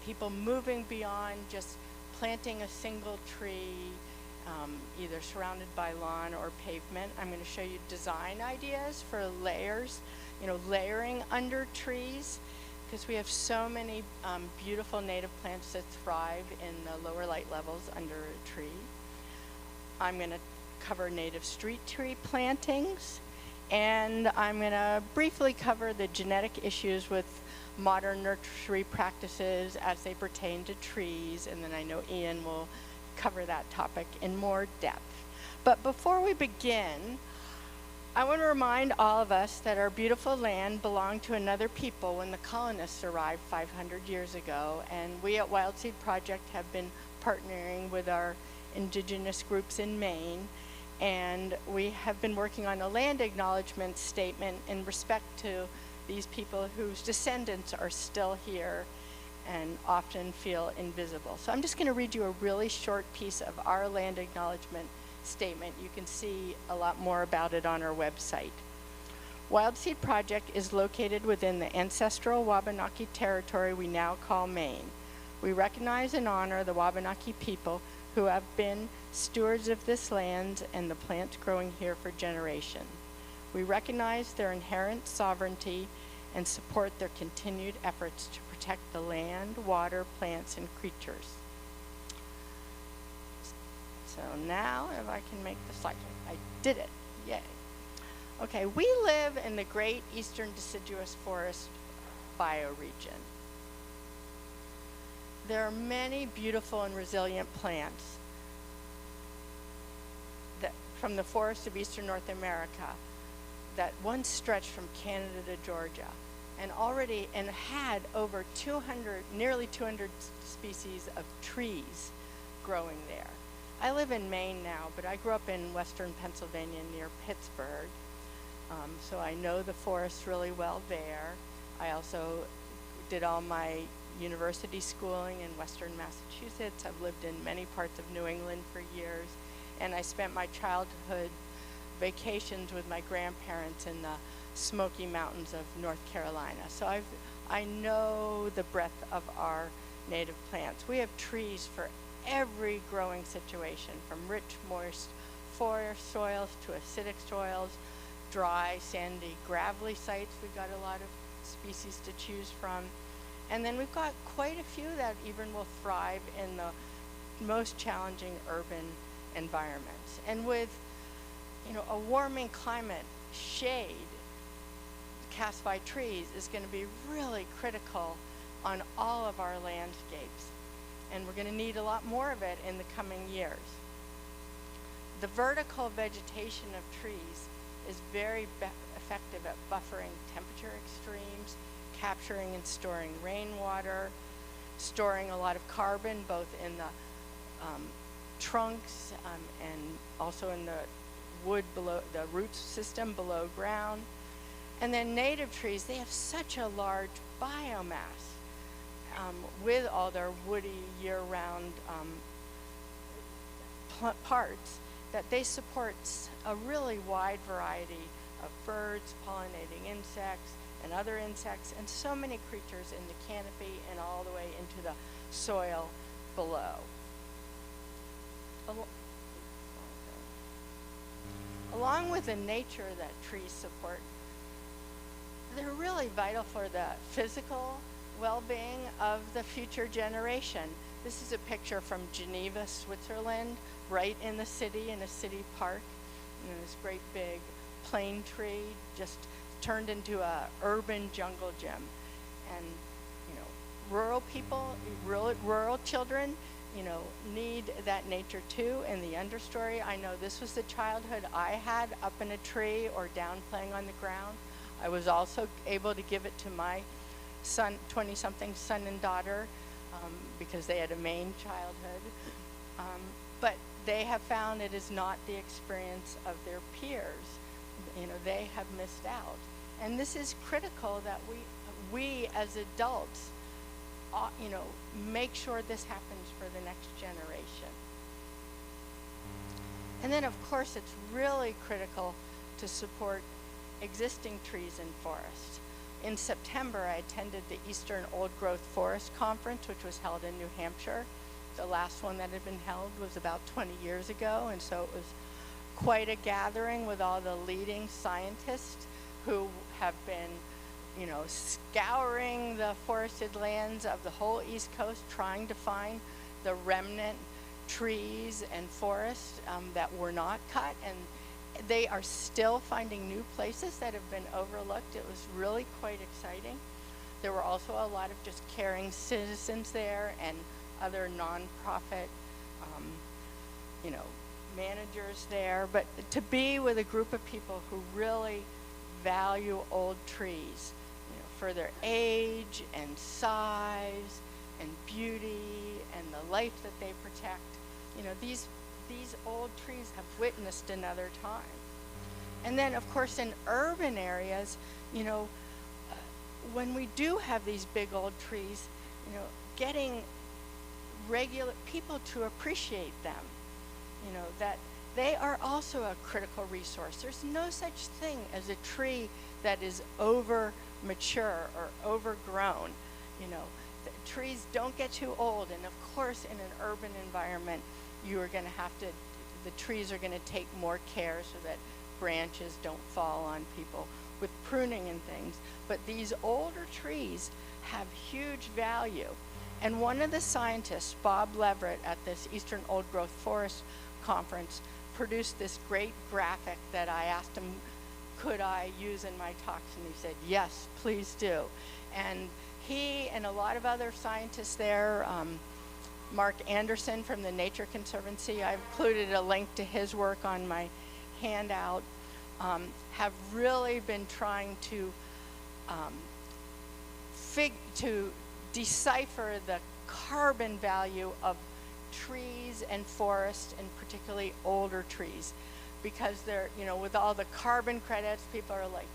people moving beyond just planting a single tree, either surrounded by lawn or pavement. I'm going to show you design ideas for layers, layering under trees, because we have so many beautiful native plants that thrive in the lower light levels under a tree. I'm going to cover native street tree plantings, and I'm going to briefly cover the genetic issues with modern nursery practices as they pertain to trees, and then I know Ian will cover that topic in more depth. But before we begin, I want to remind all of us that our beautiful land belonged to another people when the colonists arrived 500 years ago, and we at Wild Seed Project have been partnering with our indigenous groups in Maine, and we have been working on a land acknowledgement statement in respect to these people whose descendants are still here and often feel invisible. So I'm just going to read you a really short piece of our land acknowledgement statement. You can see a lot more about it on our website. Wild Seed Project is located within the ancestral Wabanaki territory we now call Maine. We recognize and honor the Wabanaki people who have been stewards of this land and the plants growing here for generations. We recognize their inherent sovereignty and support their continued efforts to protect the land, water, plants, and creatures. So now, if I can make the slide, I did it, yay. Okay, we live in the Great Eastern Deciduous Forest bioregion. There are many beautiful and resilient plants from the forests of eastern North America that once stretched from Canada to Georgia, and had over nearly 200 species of trees growing there. I live in Maine now, but I grew up in western Pennsylvania near Pittsburgh, so I know the forest really well there. I also did all my university schooling in western Massachusetts. I've lived in many parts of New England for years, and I spent my childhood vacations with my grandparents in the Smoky Mountains of North Carolina. So I know the breadth of our native plants. We have trees for every growing situation, from rich, moist forest soils to acidic soils, dry, sandy, gravelly sites. We've got a lot of species to choose from. And then we've got quite a few that even will thrive in the most challenging urban environments. And with a warming climate, shade cast by trees is going to be really critical on all of our landscapes. And we're going to need a lot more of it in the coming years. The vertical vegetation of trees is very effective at buffering temperature extremes, capturing and storing rainwater, storing a lot of carbon both in the trunks and also in the wood below, the root system below ground. And then native trees, they have such a large biomass with all their woody year-round parts that they support a really wide variety of birds, pollinating insects, and other insects, and so many creatures in the canopy and all the way into the soil below. Along with the nature that trees support, they're really vital for the physical well-being of the future generation. This is a picture from Geneva, Switzerland, right in the city, in a city park. And this great big plane tree just turned into a urban jungle gym. And, you know, rural people, rural children, you know, need that nature too. In the understory, I know this was the childhood I had, up in a tree or down playing on the ground. I was also able to give it to my son, 20-something son and daughter, because they had a Maine childhood. But they have found it is not the experience of their peers. You know, they have missed out. And this is critical that we as adults, you know, make sure this happens for the next generation. And then, of course, it's really critical to support existing trees and forests. In September, I attended the Eastern Old Growth Forest Conference, which was held in New Hampshire. The last one that had been held was about 20 years ago, and so it was quite a gathering with all the leading scientists who have been, you know, scouring the forested lands of the whole East Coast, trying to find the remnant trees and forests that were not cut, and they are still finding new places that have been overlooked. It was really quite exciting. There were also a lot of just caring citizens there and other nonprofit, you know, managers there. But to be with a group of people who really value old trees, you know, for their age and size and beauty and the life that they protect, you know, these old trees have witnessed another time. And then, of course, in urban areas, you know, when we do have these big old trees, you know, getting regular people to appreciate them, you know, that they are also a critical resource. There's no such thing as a tree that is over mature or overgrown. You know, the trees don't get too old, and of course, in an urban environment, you are going to have to, the trees are going to take more care so that branches don't fall on people with pruning and things. But these older trees have huge value. And one of the scientists, Bob Leverett, at this Eastern Old Growth Forest Conference, produced this great graphic that I asked him, could I use in my talks? And he said, yes, please do. And he and a lot of other scientists there, Mark Anderson from the Nature Conservancy, I've included a link to his work on my handout, have really been trying to decipher the carbon value of trees and forests, and particularly older trees, because they're, you know, with all the carbon credits, people are like,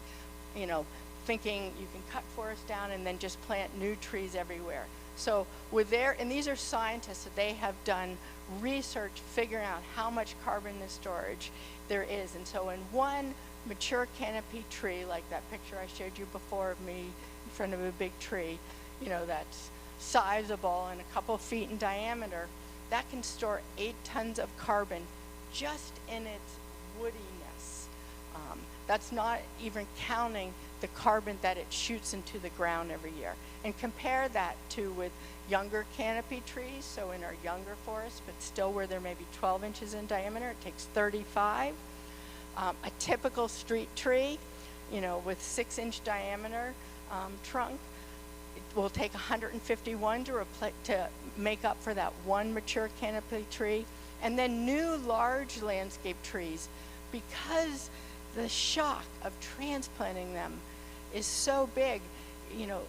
you know, thinking you can cut forests down and then just plant new trees everywhere. So with and these are scientists, that they have done research figuring out how much carbon in storage there is. And so in one mature canopy tree, like that picture I showed you before of me in front of a big tree, you know, that's sizable and a couple feet in diameter, that can store 8 tons of carbon just in its woodiness. That's not even counting the carbon that it shoots into the ground every year. And compare that to with younger canopy trees, so in our younger forests, but still where they're maybe 12 inches in diameter, it takes 35. A typical street tree, you know, with 6-inch diameter trunk, it will take 151 to make up for that one mature canopy tree. And then new large landscape trees, because the shock of transplanting them is so big, you know,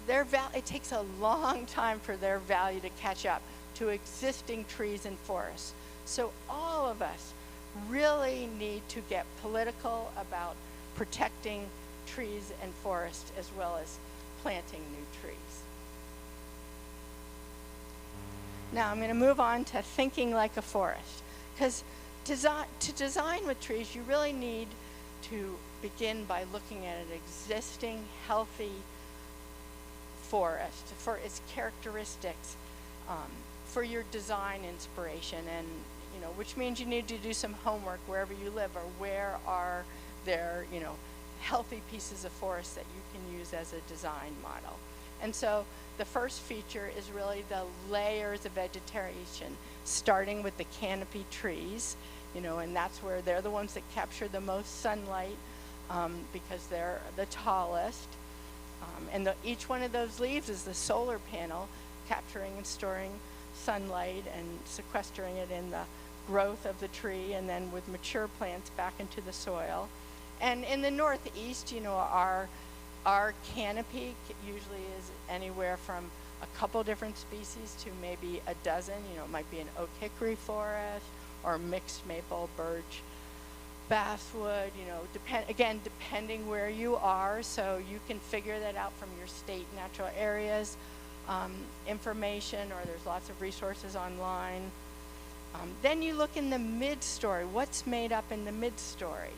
it takes a long time for their value to catch up to existing trees and forests. So all of us really need to get political about protecting trees and forests as well as planting new trees. Now I'm going to move on to thinking like a forest, because to design with trees, you really need to begin by looking at an existing healthy forest for its characteristics, for your design inspiration, and which means you need to do some homework wherever you live, or where are there healthy pieces of forest that you can use as a design model. And so the first feature is really the layers of vegetation, starting with the canopy trees, and that's where they're the ones that capture the most sunlight, because they're the tallest. And each one of those leaves is the solar panel capturing and storing sunlight and sequestering it in the growth of the tree, and then with mature plants back into the soil. And in the northeast, our canopy usually is anywhere from a couple different species to maybe a dozen. It might be an oak hickory forest or mixed maple, birch, basswood, depending where you are. So you can figure that out from your state natural areas information, or there's lots of resources online. Then you look in the mid-story. What's made up in the mid-story?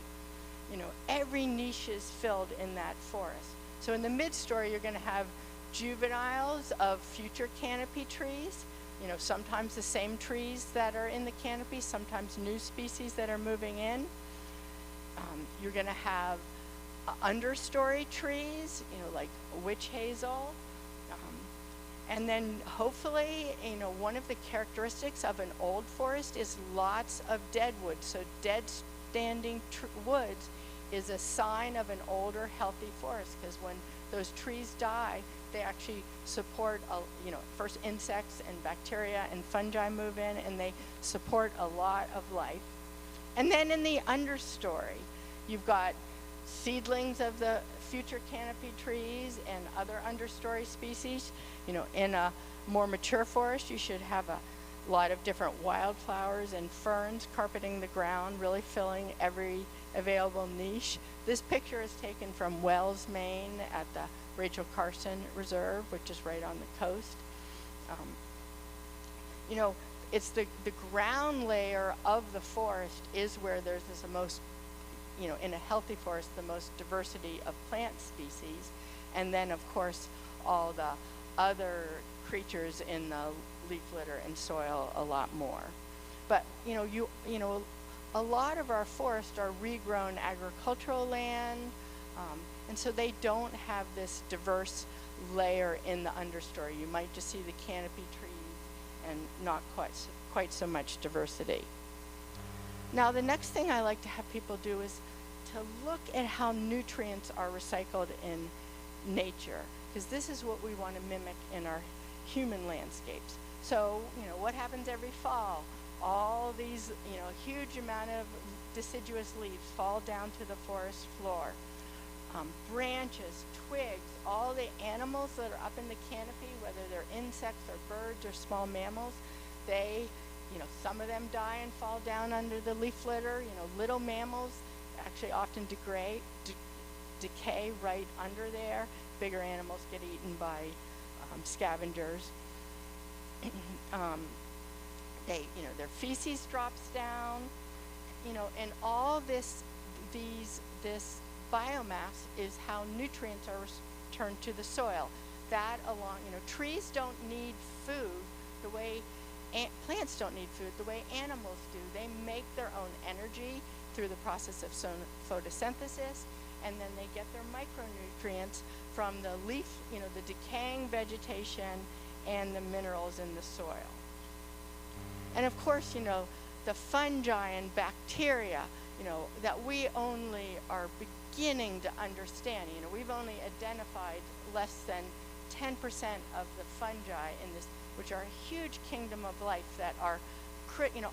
Every niche is filled in that forest. So in the mid-story, you're going to have juveniles of future canopy trees. Sometimes the same trees that are in the canopy, sometimes new species that are moving in. You're going to have understory trees, like witch hazel. And then hopefully, one of the characteristics of an old forest is lots of dead wood. So dead standing woods is a sign of an older, healthy forest, because when those trees die, they actually support, first insects and bacteria and fungi move in, and they support a lot of life. And then in the understory, you've got seedlings of the future canopy trees and other understory species. In a more mature forest, you should have a lot of different wildflowers and ferns carpeting the ground, really filling every available niche. This picture is taken from Wells, Maine at the Rachel Carson Reserve, which is right on the coast. It's the ground layer of the forest is where there's the most, in a healthy forest, the most diversity of plant species. And then, of course, all the other creatures in the leaf litter and soil a lot more. But, a lot of our forests are regrown agricultural land, and so they don't have this diverse layer in the understory. You might just see the canopy trees and not quite so much diversity. Now, the next thing I like to have people do is to look at how nutrients are recycled in nature, because this is what we want to mimic in our human landscapes. So, what happens every fall? All these, huge amount of deciduous leaves fall down to the forest floor. Branches, twigs, all the animals that are up in the canopy, whether they're insects or birds or small mammals, they, some of them die and fall down under the leaf litter. Little mammals actually often decay right under there. Bigger animals get eaten by scavengers. Their feces drops down, and all this biomass is how nutrients are returned to the soil. That along, trees don't need food the way plants don't need food the way animals do. They make their own energy through the process of photosynthesis, and then they get their micronutrients from the leaf, the decaying vegetation and the minerals in the soil. And of course, the fungi and bacteria, that we only are beginning to understand. We've only identified less than 10% of the fungi in this, which are a huge kingdom of life that are,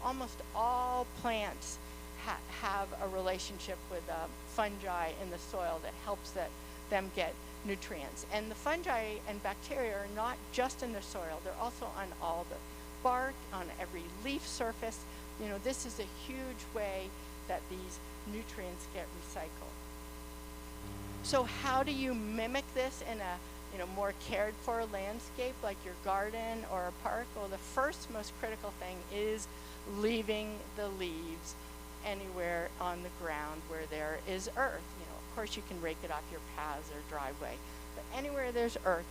almost all plants have a relationship with fungi in the soil that helps them get nutrients. And the fungi and bacteria are not just in the soil, they're also on all the bark, on every leaf surface. You know, this is a huge way that these nutrients get recycled. So how do you mimic this in a more cared for landscape like your garden or a park? Well, the first most critical thing is leaving the leaves anywhere on the ground where there is earth. You know, of course you can rake it off your paths or driveway, but anywhere there's earth,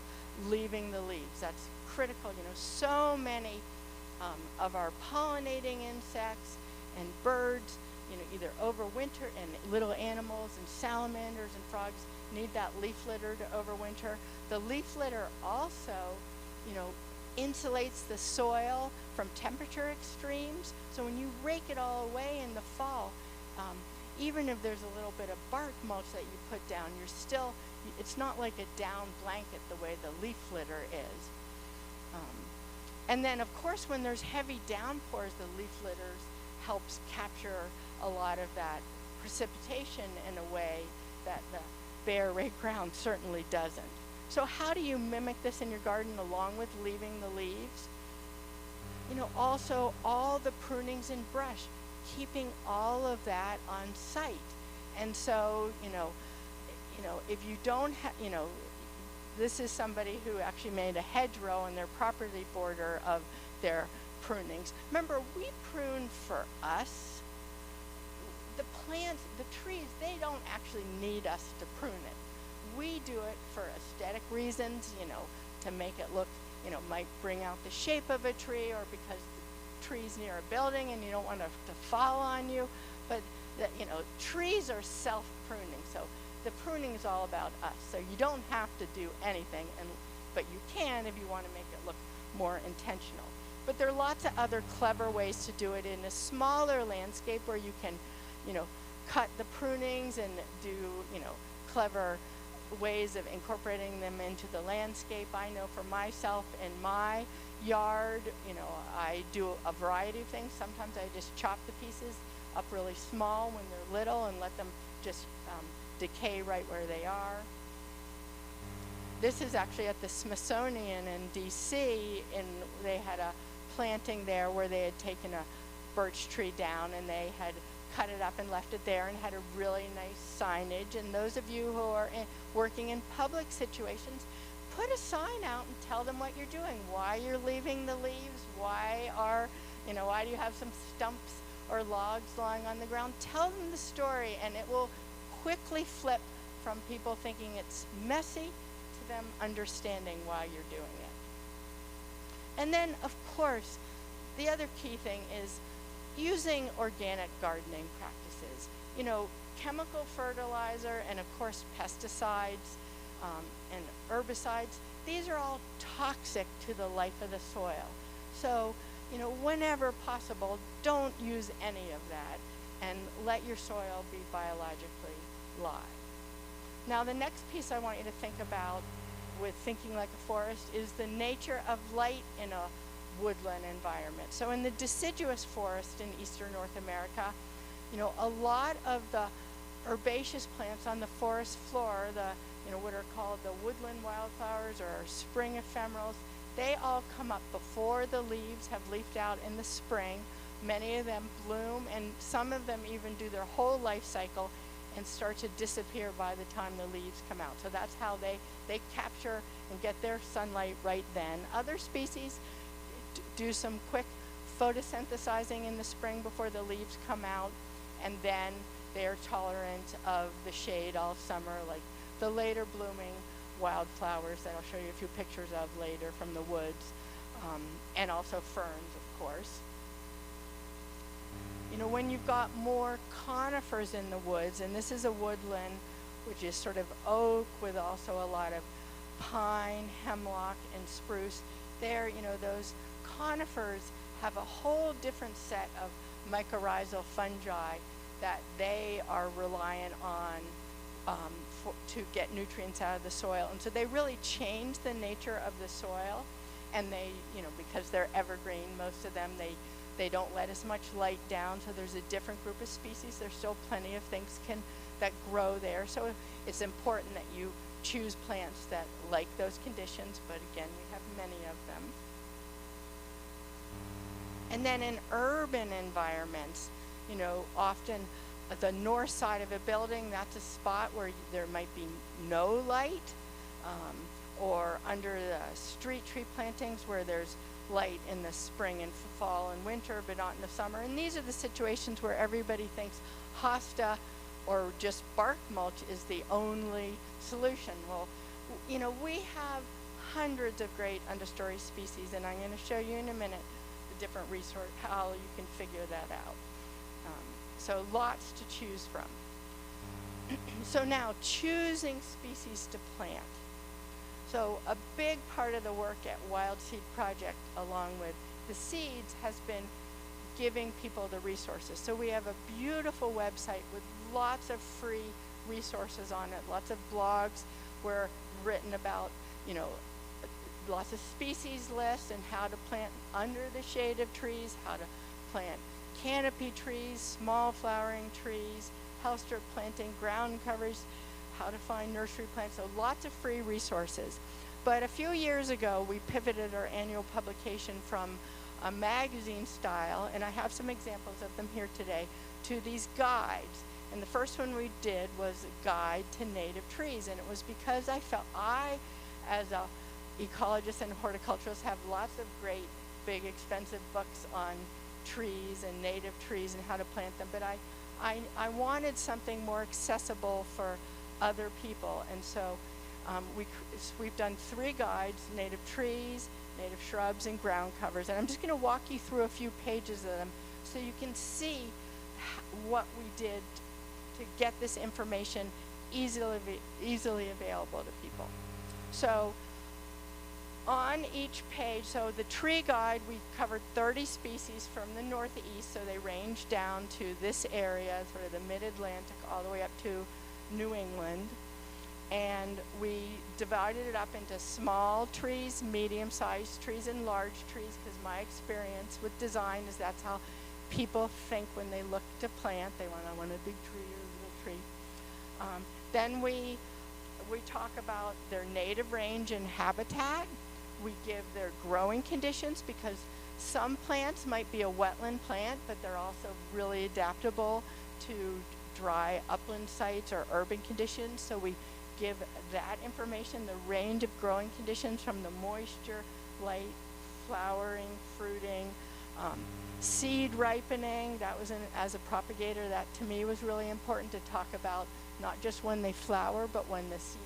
leaving the leaves. That's critical. You know, so many of our pollinating insects and birds, you know, either overwinter, and little animals and salamanders and frogs need that leaf litter to overwinter. The leaf litter also, you know, insulates the soil from temperature extremes. So when you rake it all away in the fall, even if there's a little bit of bark mulch that you put down, you're still, it's not like a down blanket the way the leaf litter is. And then of course when there's heavy downpours, the leaf litters helps capture a lot of that precipitation in a way that the bare rake ground certainly doesn't. So how do you mimic this in your garden along with leaving the leaves? You know, also all the prunings and brush, keeping all of that on site. And so, you know, if you don't have, you know, this is somebody who actually made a hedgerow in their property border of their prunings. Remember, we prune for us. The plants, the trees, they don't actually need us to prune it. We do it for aesthetic reasons, you know, to make it look, you know, might bring out the shape of a tree, or because the tree's near a building and you don't want it to fall on you. But, you know, trees are self-pruning, so the pruning is all about us. So you don't have to do anything, but you can if you want to make it look more intentional. But there are lots of other clever ways to do it in a smaller landscape where you can, you know, cut the prunings and do, you know, clever ways of incorporating them into the landscape. I know for myself in my yard, you know, I do a variety of things. Sometimes I just chop the pieces up really small when they're little and let them just decay right where they are. This is actually at the Smithsonian in DC, and they had a planting there where they had taken a birch tree down and they had cut it up and left it there and had a really nice signage. And those of you who are working in public situations, put a sign out and tell them what you're doing, why you're leaving the leaves, why do you have some stumps or logs lying on the ground. Tell them the story, and it will quickly flip from people thinking it's messy to them understanding why you're doing it. And then, of course, the other key thing is using organic gardening practices. You know, chemical fertilizer and, of course, pesticides and herbicides, these are all toxic to the life of the soil. So, you know, whenever possible, don't use any of that and let your soil be biologically live. Now, the next piece I want you to think about with thinking like a forest is the nature of light in a woodland environment. So in the deciduous forest in eastern North America, you know, a lot of the herbaceous plants on the forest floor, what are called the woodland wildflowers or spring ephemerals, they all come up before the leaves have leafed out in the spring. Many of them bloom, and some of them even do their whole life cycle and start to disappear by the time the leaves come out. So that's how they capture and get their sunlight right then. Other species do some quick photosynthesizing in the spring before the leaves come out, and then they're tolerant of the shade all summer, like the later blooming wildflowers that I'll show you a few pictures of later from the woods, and also ferns, of course. You know, when you've got more conifers in the woods, and this is a woodland which is sort of oak with also a lot of pine, hemlock, and spruce, there, you know, those conifers have a whole different set of mycorrhizal fungi that they are reliant on to get nutrients out of the soil. And so they really change the nature of the soil, and they, you know, because they're evergreen, most of them, they don't let as much light down, so there's a different group of species. There's still plenty of things that grow there. So it's important that you choose plants that like those conditions, but again, we have many of them. And then in urban environments, you know, often the north side of a building, that's a spot where there might be no light, or under the street tree plantings where there's light in the spring and fall and winter, but not in the summer. And these are the situations where everybody thinks hosta or just bark mulch is the only solution. Well, you know, we have hundreds of great understory species, and I'm going to show you in a minute the different resource, how you can figure that out. So lots to choose from. So now, choosing species to plant. So a big part of the work at Wild Seed Project, along with the seeds, has been giving people the resources. So we have a beautiful website with lots of free resources on it, lots of blogs where written about, you know, lots of species lists and how to plant under the shade of trees, how to plant canopy trees, small flowering trees, house strip planting, ground covers, how to find nursery plants, so lots of free resources. But a few years ago, we pivoted our annual publication from a magazine style, and I have some examples of them here today, to these guides. And the first one we did was a guide to native trees, and it was because I felt as a ecologist and horticulturalist, have lots of great, big, expensive books on trees and native trees and how to plant them, but I wanted something more accessible for other people, and so we've done 3 guides: native trees, native shrubs, and ground covers. And I'm just going to walk you through a few pages of them so you can see what we did to get this information easily available to people. So on each page, so the tree guide, we covered 30 species from the northeast, so they range down to this area, sort of the mid-Atlantic, all the way up to New England. And we divided it up into small trees, medium-sized trees, and large trees, because my experience with design is that's how people think when they look to plant. They want a big tree or a little tree. Then we talk about their native range and habitat. We give their growing conditions, because some plants might be a wetland plant, but they're also really adaptable to dry upland sites or urban conditions. So we give that information, the range of growing conditions from the moisture, light, flowering, fruiting, seed ripening. That was as a propagator, that to me was really important to talk about, not just when they flower, but when the seeds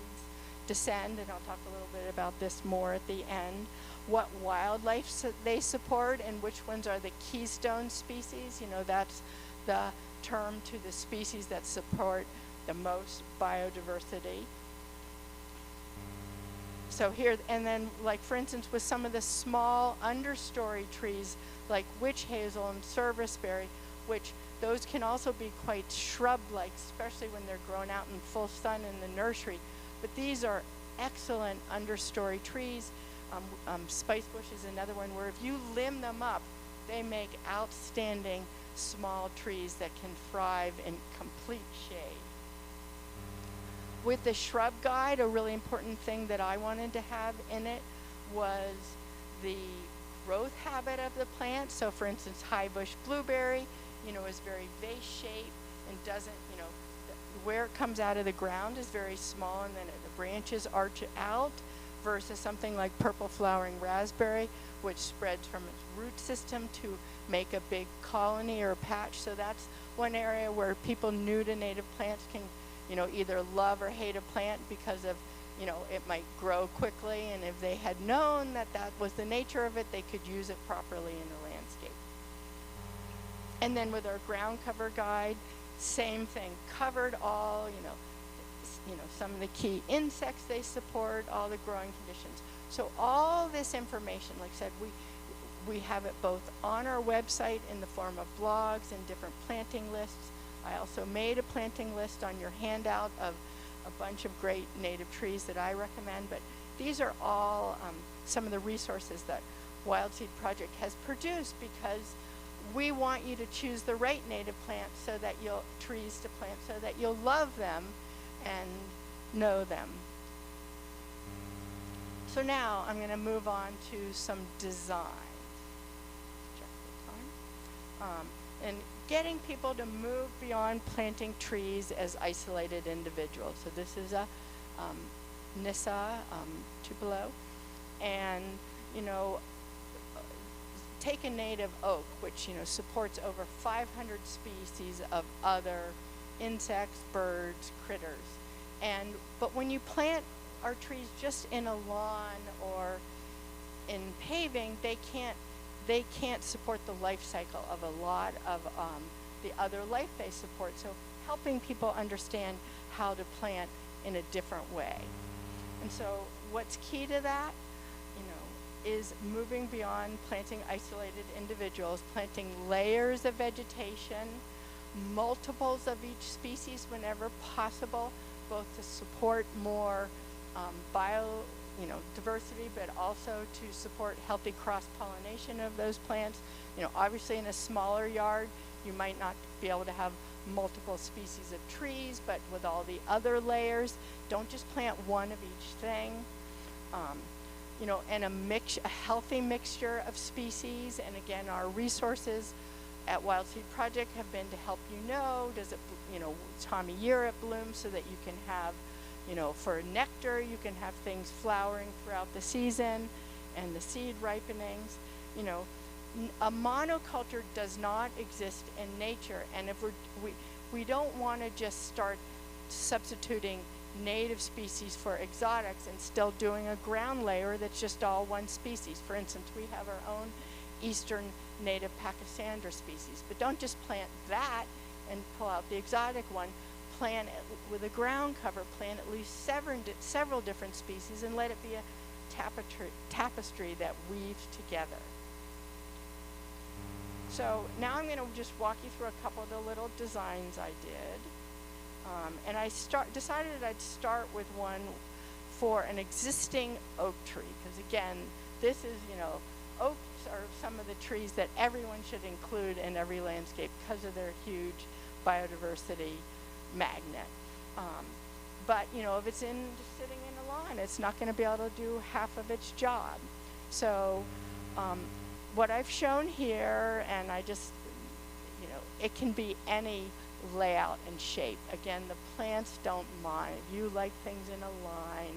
descend, and I'll talk a little bit about this more at the end. What wildlife they support and which ones are the keystone species. You know, that's the term to the species that support the most biodiversity. So here, and then like for instance with some of the small understory trees like witch hazel and serviceberry, which those can also be quite shrub-like, especially when they're grown out in full sun in the nursery. But these are excellent understory trees. Spice bush is another one where if you limb them up, they make outstanding small trees that can thrive in complete shade. With the shrub guide, a really important thing that I wanted to have in it was the growth habit of the plant. So for instance, high bush blueberry, you know, is very vase-shaped and doesn't, you know, where it comes out of the ground is very small, and then the branches arch out, versus something like purple flowering raspberry, which spreads from its root system to make a big colony or a patch. So that's one area where people new to native plants can, you know, either love or hate a plant because of, you know, it might grow quickly, and if they had known that that was the nature of it, they could use it properly in the landscape. And then with our ground cover guide, same thing, covered all, you know, some of the key insects they support, all the growing conditions. So all this information, like I said, we have it both on our website in the form of blogs and different planting lists. I also made a planting list on your handout of a bunch of great native trees that I recommend, but these are all some of the resources that Wild Seed Project has produced, because we want you to choose the right native plants so that trees to plant so that you'll love them and know them. So now I'm going to move on to some design. Check the time. And getting people to move beyond planting trees as isolated individuals. So this is a Nyssa Tupelo, and you know, take a native oak, which supports over 500 species of other insects, birds, critters, but when you plant our trees just in a lawn or in paving, they can't support the life cycle of a lot of the other life they support. So helping people understand how to plant in a different way. And so what's key to that, is moving beyond planting isolated individuals, planting layers of vegetation, multiples of each species whenever possible, both to support more diversity, but also to support healthy cross-pollination of those plants. Obviously in a smaller yard, you might not be able to have multiple species of trees, but with all the other layers, don't just plant one of each thing. And a healthy mixture of species. And again, our resources at Wild Seed Project have been to help does it, time of year it blooms, so that you can have, for nectar, you can have things flowering throughout the season, and the seed ripenings. A monoculture does not exist in nature, and if we don't want to just start substituting native species for exotics and still doing a ground layer that's just all one species. For instance, we have our own eastern native pachysandra species, but don't just plant that and pull out the exotic one. Plant it with a ground cover, plant at least several different species, and let it be a tapestry that weaves together. So now I'm going to just walk you through a couple of the little designs I did. And I decided I'd start with one for an existing oak tree, because again, this is, oaks are some of the trees that everyone should include in every landscape because of their huge biodiversity magnet. But if it's just sitting in a lawn, it's not going to be able to do half of its job. So what I've shown here, and I just, it can be any layout and shape. Again, the plants don't mind. You like things in a line.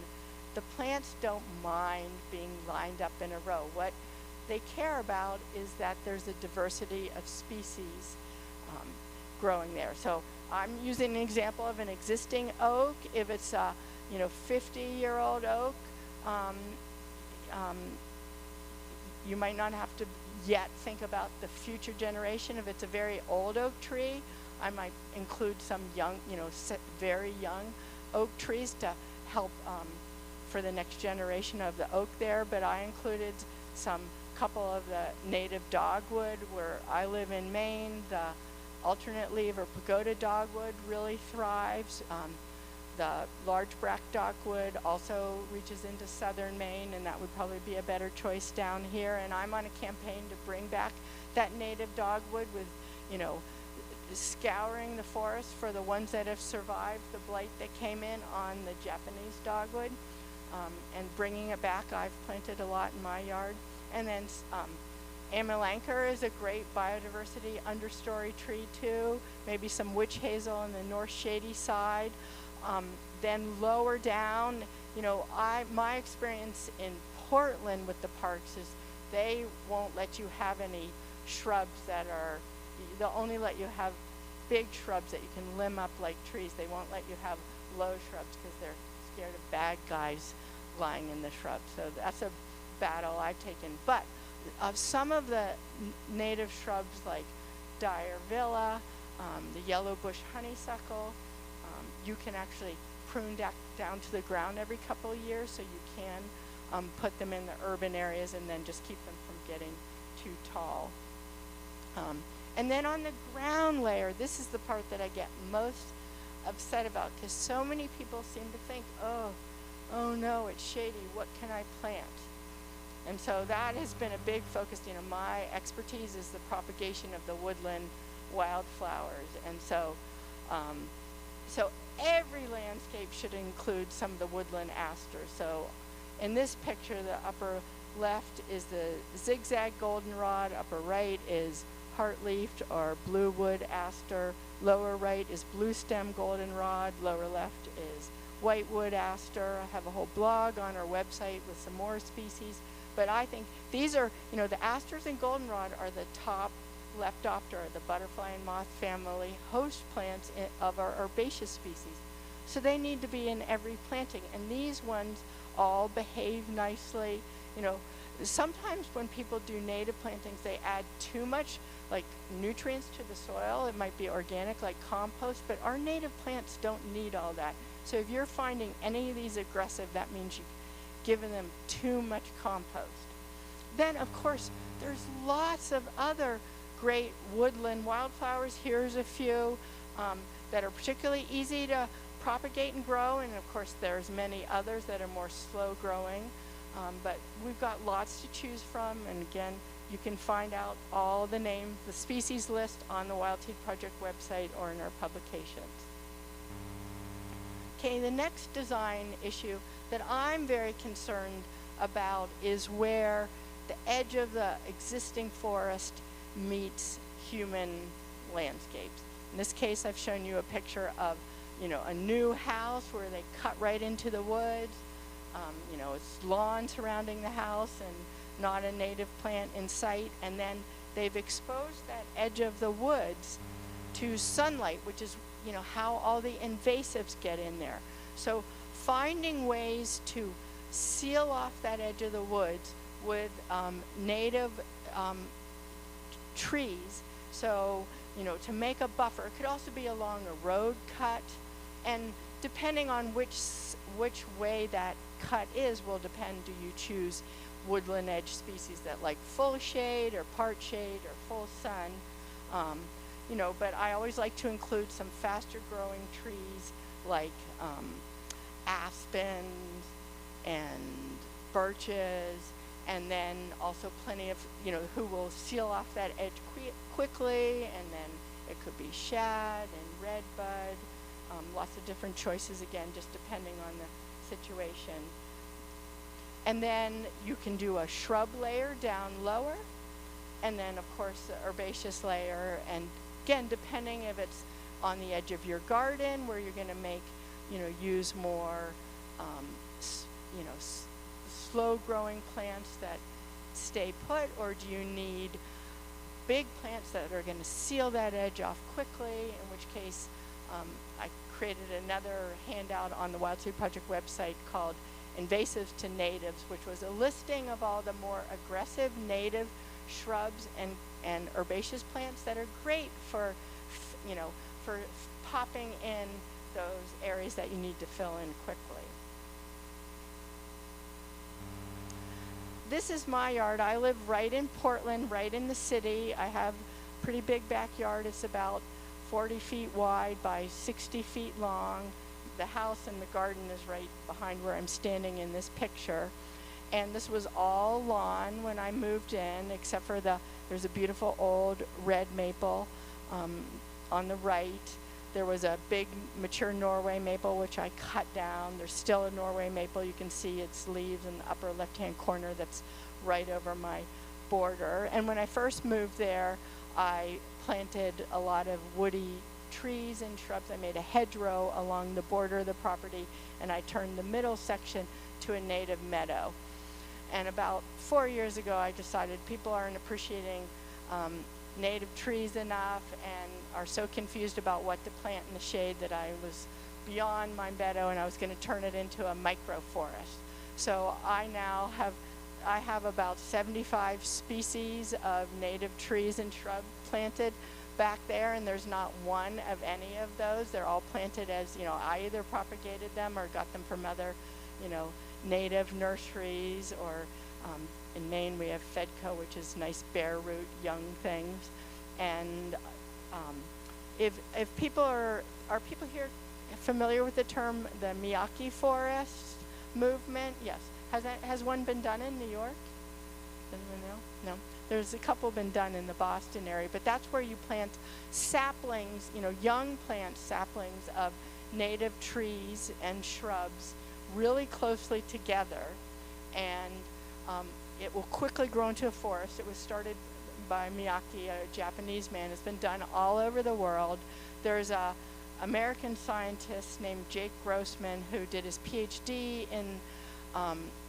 The plants don't mind being lined up in a row. What they care about is that there's a diversity of species growing there. So I'm using an example of an existing oak. If it's a 50-year-old oak, you might not have to yet think about the future generation. If it's a very old oak tree, I might include some young, very young oak trees to help for the next generation of the oak there. But I included couple of the native dogwood. Where I live in Maine, the alternate leaf or pagoda dogwood really thrives. The large black dogwood also reaches into southern Maine, and that would probably be a better choice down here. And I'm on a campaign to bring back that native dogwood with, scouring the forest for the ones that have survived the blight that came in on the Japanese dogwood, and bringing it back. I've planted a lot in my yard. And then Amelanker is a great biodiversity understory tree too. Maybe some witch hazel on the north shady side. Then lower down, my experience in Portland with the parks is they won't let you have any shrubs they'll only let you have big shrubs that you can limb up like trees. They won't let you have low shrubs because they're scared of bad guys lying in the shrubs. So that's a battle I've taken. But some of the native shrubs like Dyervilla, the yellow bush honeysuckle, you can actually prune down to the ground every couple of years, so you can put them in the urban areas and then just keep them from getting too tall. And then on the ground layer, this is the part that I get most upset about, because so many people seem to think, oh no, it's shady, what can I plant? And so that has been a big focus. My expertise is the propagation of the woodland wildflowers. And so every landscape should include some of the woodland asters. So in this picture, the upper left is the zigzag goldenrod, upper right is heart-leafed or blue wood aster. Lower right is blue stem goldenrod. Lower left is white wood aster. I have a whole blog on our website with some more species. But I think these are, the asters and goldenrod are the top Lepidoptera, the butterfly and moth family host plants of our herbaceous species. So they need to be in every planting. And these ones all behave nicely. Sometimes when people do native plantings, they add too much like nutrients to the soil. It might be organic like compost, but our native plants don't need all that. So if you're finding any of these aggressive, that means you've given them too much compost. Then of course, there's lots of other great woodland wildflowers. Here's a few that are particularly easy to propagate and grow, and of course there's many others that are more slow growing. But we've got lots to choose from, and again, you can find out all the names, the species list on the Wild Seed Project website or in our publications. Okay, the next design issue that I'm very concerned about is where the edge of the existing forest meets human landscapes. In this case, I've shown you a picture of, a new house where they cut right into the woods. It's lawn surrounding the house and not a native plant in sight. And then they've exposed that edge of the woods to sunlight, which is, how all the invasives get in there. So finding ways to seal off that edge of the woods with native trees. So, to make a buffer. It could also be along a road cut. And depending on which way that cut is will depend, do you choose woodland edge species that like full shade or part shade or full sun? But I always like to include some faster growing trees like aspens and birches, and then also plenty of, who will seal off that edge quickly, and then it could be shad and redbud. Lots of different choices, again, just depending on the situation. And then you can do a shrub layer down lower, and then, of course, the herbaceous layer. And again, depending if it's on the edge of your garden where you're going to make, use more, slow-growing plants that stay put, or do you need big plants that are going to seal that edge off quickly, in which case I created another handout on the Wild Seed Project website called Invasives to Natives, which was a listing of all the more aggressive native shrubs and herbaceous plants that are great for, for popping in those areas that you need to fill in quickly. This is my yard. I live right in Portland, right in the city. I have a pretty big backyard. It's about 40 feet wide by 60 feet long. The house and the garden is right behind where I'm standing in this picture. And this was all lawn when I moved in, except for there's a beautiful old red maple on the right. There was a big mature Norway maple, which I cut down. There's still a Norway maple. You can see its leaves in the upper left-hand corner that's right over my border. And when I first moved there, I planted a lot of woody trees and shrubs. I made a hedgerow along the border of the property, and I turned the middle section to a native meadow. And about 4 years ago, I decided people aren't appreciating native trees enough and are so confused about what to plant in the shade that I was beyond my meadow, and I was going to turn it into a microforest. So I have about 75 species of native trees and shrubs planted back there, and there's not one of any of those. They're all planted as, I either propagated them or got them from other, native nurseries, or in Maine we have Fedco, which is nice bare root young things. And if people are people here familiar with the term the Miyake Forest movement? Yes. Has one been done in New York? Does anyone know? No. There's a couple been done in the Boston area, but that's where you plant saplings, young plant saplings of native trees and shrubs really closely together, and it will quickly grow into a forest. It was started by Miyake, a Japanese man. It's been done all over the world. There's a American scientist named Jake Grossman who did his PhD in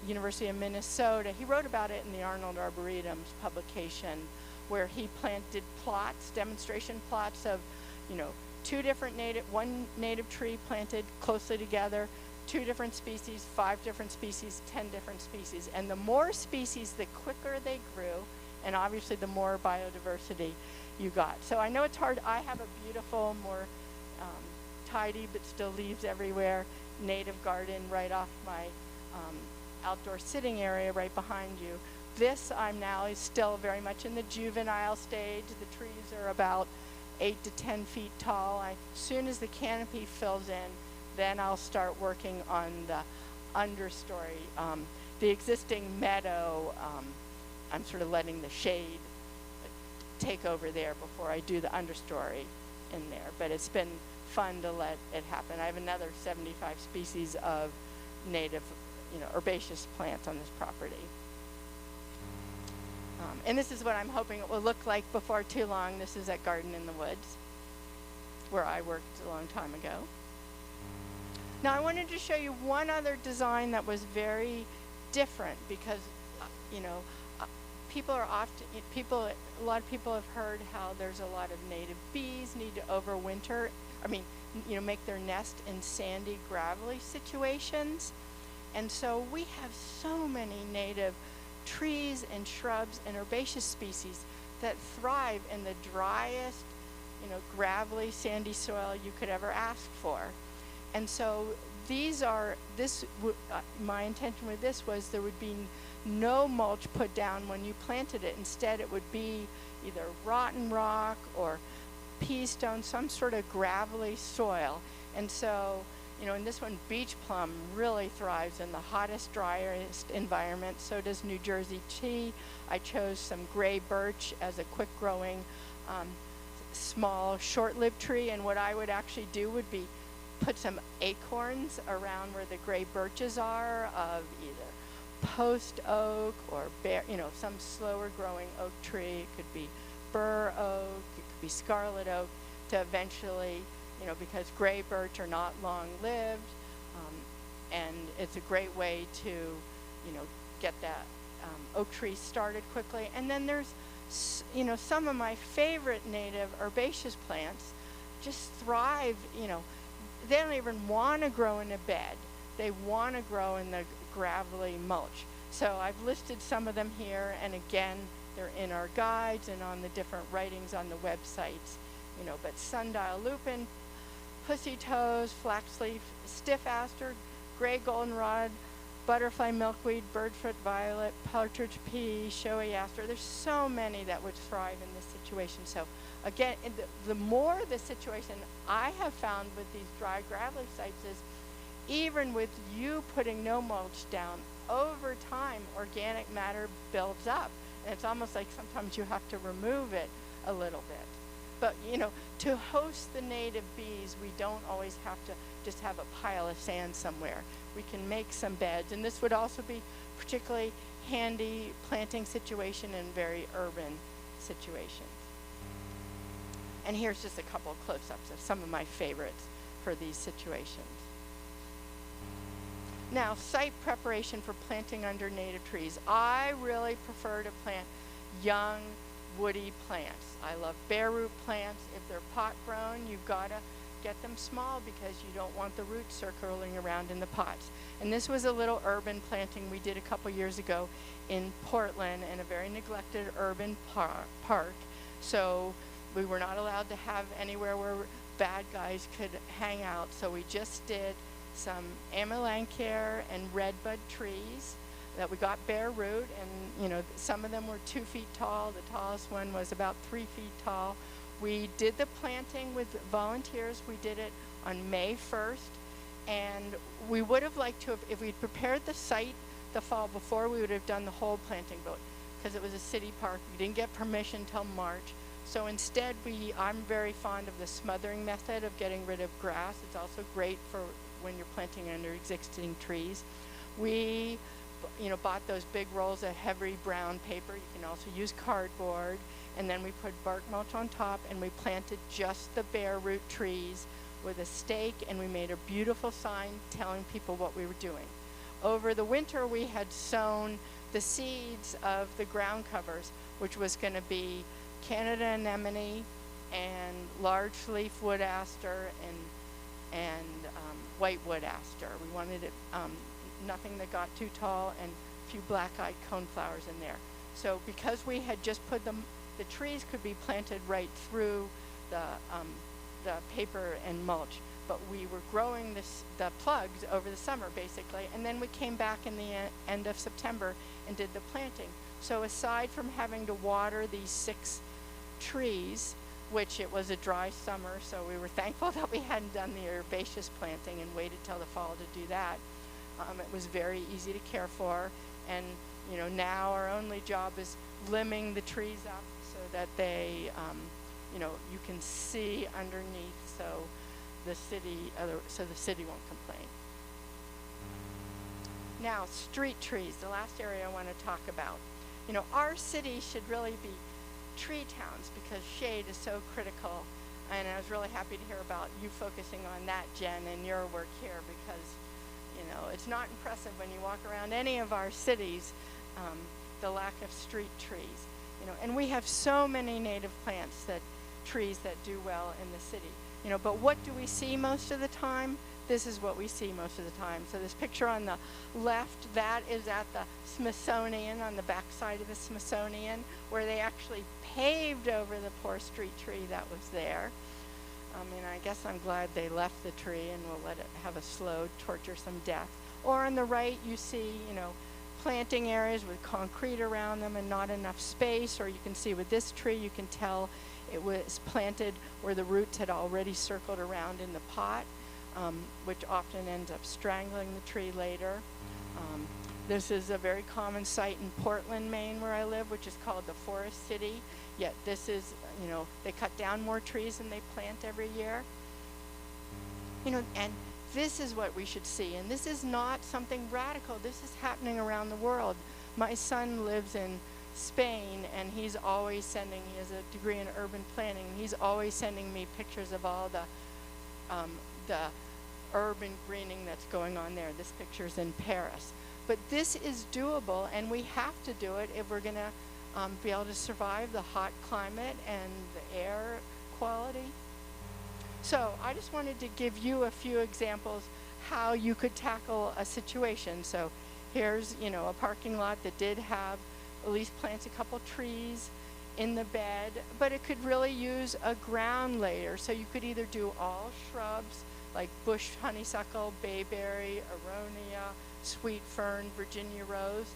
University of Minnesota. He wrote about it in the Arnold Arboretum's publication, where he planted plots, demonstration plots of, one native tree planted closely together, 2 different species, 5 different species, 10 different species. And the more species, the quicker they grew, and obviously the more biodiversity you got. So I know it's hard. I have a beautiful, more tidy but still leaves everywhere native garden right off my outdoor sitting area right behind you. This I'm now is still very much in the juvenile stage. The trees are about 8 to 10 feet tall. As soon as the canopy fills in, then I'll start working on the understory. The existing meadow, I'm sort of letting the shade take over there before I do the understory in there. But it's been fun to let it happen. I have another 75 species of native, herbaceous plants on this property. And this is what I'm hoping it will look like before too long. This is at Garden in the Woods, where I worked a long time ago. Now I wanted to show you one other design that was very different because, people are often, a lot of people have heard how there's a lot of native bees need to overwinter, make their nest in sandy, gravelly situations. And so we have so many native trees and shrubs and herbaceous species that thrive in the driest, gravelly, sandy soil you could ever ask for. And so my intention with this was there would be no mulch put down when you planted it. Instead, it would be either rotten rock or pea stone, some sort of gravelly soil. And so, in this one, beach plum really thrives in the hottest, driest environment. So does New Jersey tea. I chose some gray birch as a quick-growing, small, short-lived tree. And what I would actually do would be put some acorns around where the gray birches are of either post oak or some slower growing oak tree. It could be bur oak, it could be scarlet oak, to eventually, because gray birch are not long lived, and it's a great way to, get that oak tree started quickly. And then there's, some of my favorite native herbaceous plants just thrive, they don't even want to grow in a bed. They want to grow in the gravelly mulch. So I've listed some of them here, and again, they're in our guides and on the different writings on the websites. But sundial lupin, pussy toes, flaxleaf, stiff aster, gray goldenrod, butterfly milkweed, birdfoot violet, partridge pea, showy aster. There's so many that would thrive in this situation. So again, the more the situation I have found with these dry gravelly sites is, even with you putting no mulch down, over time organic matter builds up. And it's almost like sometimes you have to remove it a little bit. But, to host the native bees, we don't always have to just have a pile of sand somewhere. We can make some beds. And this would also be particularly handy planting situation in very urban situations. And here's just a couple of close-ups of some of my favorites for these situations. Now, site preparation for planting under native trees. I really prefer to plant young, woody plants. I love bare root plants. If they're pot grown, you've got to get them small because you don't want the roots circling around in the pots. And this was a little urban planting we did a couple years ago in Portland in a very neglected urban park. So we were not allowed to have anywhere where bad guys could hang out. So we just did some amelanchier and redbud trees that we got bare root, and some of them were 2 feet tall. The tallest one was about 3 feet tall. We did the planting with volunteers. We did it on May 1st, and we would have liked to have, if we'd prepared the site the fall before, we would have done the whole planting, but because it was a city park, we didn't get permission till March. So instead, I'm very fond of the smothering method of getting rid of grass. It's also great for when you're planting under existing trees. We bought those big rolls of heavy brown paper. You can also use cardboard, and then we put bark mulch on top, and we planted just the bare root trees with a stake, and we made a beautiful sign telling people what we were doing. Over the winter, we had sown the seeds of the ground covers, which was going to be Canada anemone and large leaf wood aster and white wood aster. We wanted it nothing that got too tall, and a few black-eyed coneflowers in there. So because we had just put them, the trees could be planted right through the paper and mulch, but we were growing the plugs over the summer basically, and then we came back in the end of September and did the planting. So aside from having to water these 6 trees, which it was a dry summer, so we were thankful that we hadn't done the herbaceous planting and waited till the fall to do that. It was very easy to care for, and now our only job is limbing the trees up so that they, you can see underneath, so the city won't complain. Now, street trees, the last area I want to talk about. Our city should really be tree towns because shade is so critical, and I was really happy to hear about you focusing on that, Jen, and your work here, because it's not impressive when you walk around any of our cities, the lack of street trees. And we have so many native plants, trees that do well in the city. But what do we see most of the time? This is what we see most of the time. So this picture on the left, that is at the Smithsonian, on the back side of the Smithsonian, where they actually paved over the poor street tree that was there. I guess I'm glad they left the tree and will let it have a slow, torturesome death. Or on the right, you see, planting areas with concrete around them and not enough space. Or you can see with this tree, you can tell it was planted where the roots had already circled around in the pot, which often ends up strangling the tree later. This is a very common site in Portland, Maine, where I live, which is called the Forest City. Yet this is, they cut down more trees than they plant every year. And this is what we should see. And this is not something radical. This is happening around the world. My son lives in Spain, and he's always sending, he has a degree in urban planning, and he's always sending me pictures of all the urban greening that's going on there. This picture's in Paris. But this is doable, and we have to do it if we're going to be able to survive the hot climate and the air quality. So I just wanted to give you a few examples how you could tackle a situation. So here's, a parking lot that did have, at least plants a couple trees in the bed, but it could really use a ground layer. So you could either do all shrubs like bush honeysuckle, bayberry, aronia, sweet fern, Virginia rose.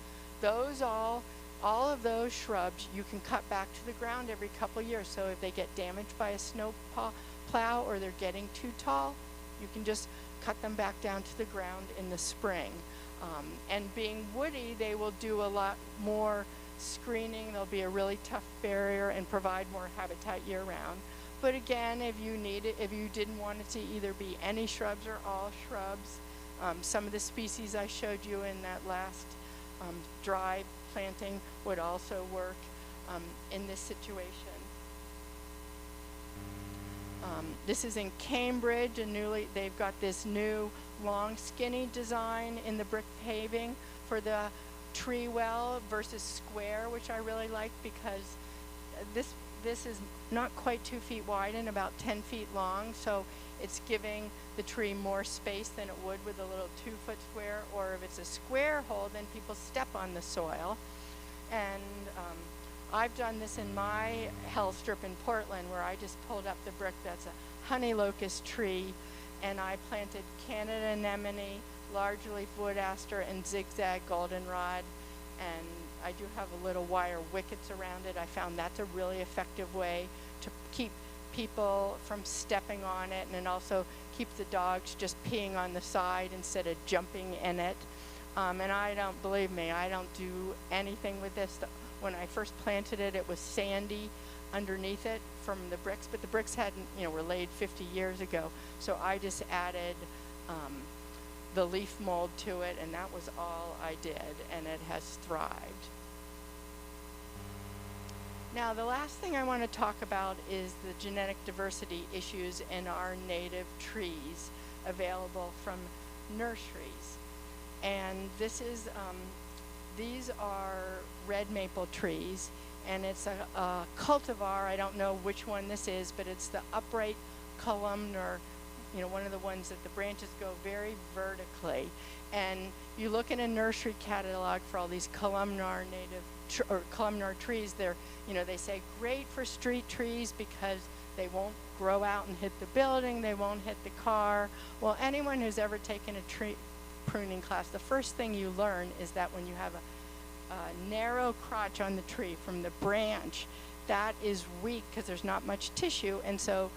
All of those shrubs you can cut back to the ground every couple years. So if they get damaged by a snow plow or they're getting too tall, you can just cut them back down to the ground in the spring. And being woody, they will do a lot more screening. They'll be a really tough barrier and provide more habitat year-round. But again, if you didn't want it to either be any shrubs or all shrubs, some of the species I showed you in that last dry planting would also work in this situation. This is in Cambridge, and they've got this new long skinny design in the brick paving for the tree well versus square, which I really like because this is not quite 2 feet wide and about 10 feet long, so it's giving the tree more space than it would with a little 2-foot square, or if it's a square hole, then people step on the soil. And I've done this in my health strip in Portland, where I just pulled up the brick that's a honey locust tree, and I planted Canada anemone, large leaf wood aster, and zigzag goldenrod. And I do have a little wire wickets around it. I found that's a really effective way to keep people from stepping on it, and then also keep the dogs just peeing on the side instead of jumping in it. And believe me, I don't do anything with this. When I first planted it, it was sandy underneath it from the bricks, but the bricks were laid 50 years ago. So I just added the leaf mold to it, and that was all I did, and it has thrived. Now, the last thing I want to talk about is the genetic diversity issues in our native trees available from nurseries. And this is, these are red maple trees, and it's a cultivar. I don't know which one this is, but it's the upright columnar, you know, one of the ones that the branches go very vertically. And you look in a nursery catalog for all these columnar columnar trees. They're, you know, they say great for street trees because they won't grow out and hit the building, they won't hit the car. Well, anyone who's ever taken a tree pruning class, the first thing you learn is that when you have a narrow crotch on the tree from the branch, that is weak because there's not much tissue, and so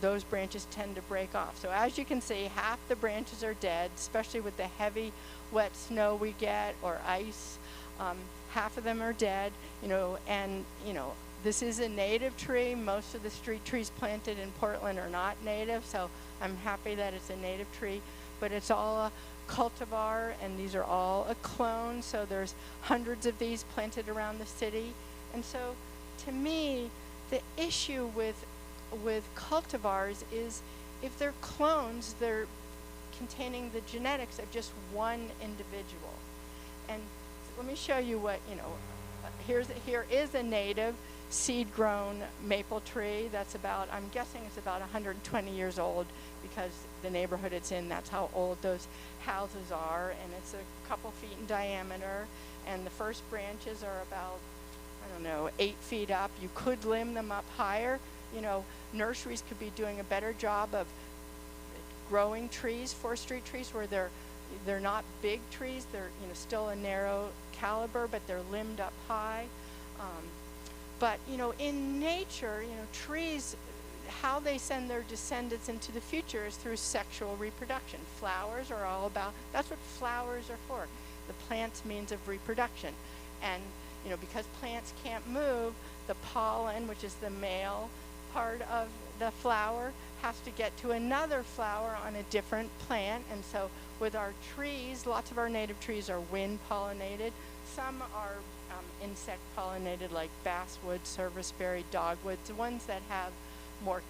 those branches tend to break off. So as you can see, half the branches are dead, especially with the heavy wet snow we get or ice. Half of them are dead, you know, and you know, this is a native tree. Most of the street trees planted in Portland are not native, so I'm happy that it's a native tree, but it's all a cultivar, and these are all a clone, so there's hundreds of these planted around the city. And so to me, the issue with cultivars is if they're clones, they're containing the genetics of just one individual. And let me show you what, you know, here is a native seed-grown maple tree that's about, I'm guessing it's about 120 years old because the neighborhood it's in, that's how old those houses are, and it's a couple feet in diameter, and the first branches are about, I don't know, 8 feet up. You could limb them up higher. You know, nurseries could be doing a better job of growing trees, forestry trees, where they're not big trees. They're, you know, still a narrow caliber, but they're limbed up high. But, you know, in nature, you know, trees, how they send their descendants into the future is through sexual reproduction. Flowers are all about, that's what flowers are for, the plant's means of reproduction. And, you know, because plants can't move, the pollen, which is the male part of the flower, has to get to another flower on a different plant. And so with our trees, lots of our native trees are wind pollinated. Some are insect pollinated, like basswood, serviceberry, dogwood, the ones that have more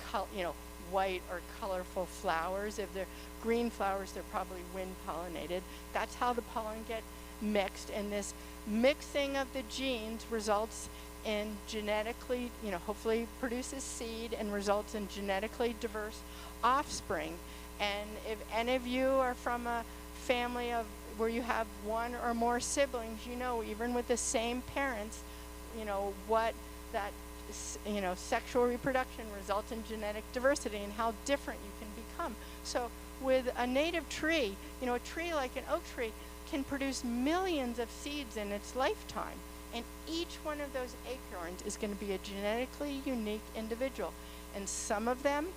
white or colorful flowers. If they're green flowers, they're probably wind pollinated. That's how the pollen get mixed, and this mixing of the genes results in genetically, you know, hopefully produces seed and results in genetically diverse offspring. And if any of you are from a family of where you have one or more siblings, you know, even with the same parents, you know, what that, you know, sexual reproduction results in genetic diversity and how different you can become. So with a native tree, you know, a tree like an oak tree can produce millions of seeds in its lifetime. And each one of those acorns is going to be a genetically unique individual. And some of them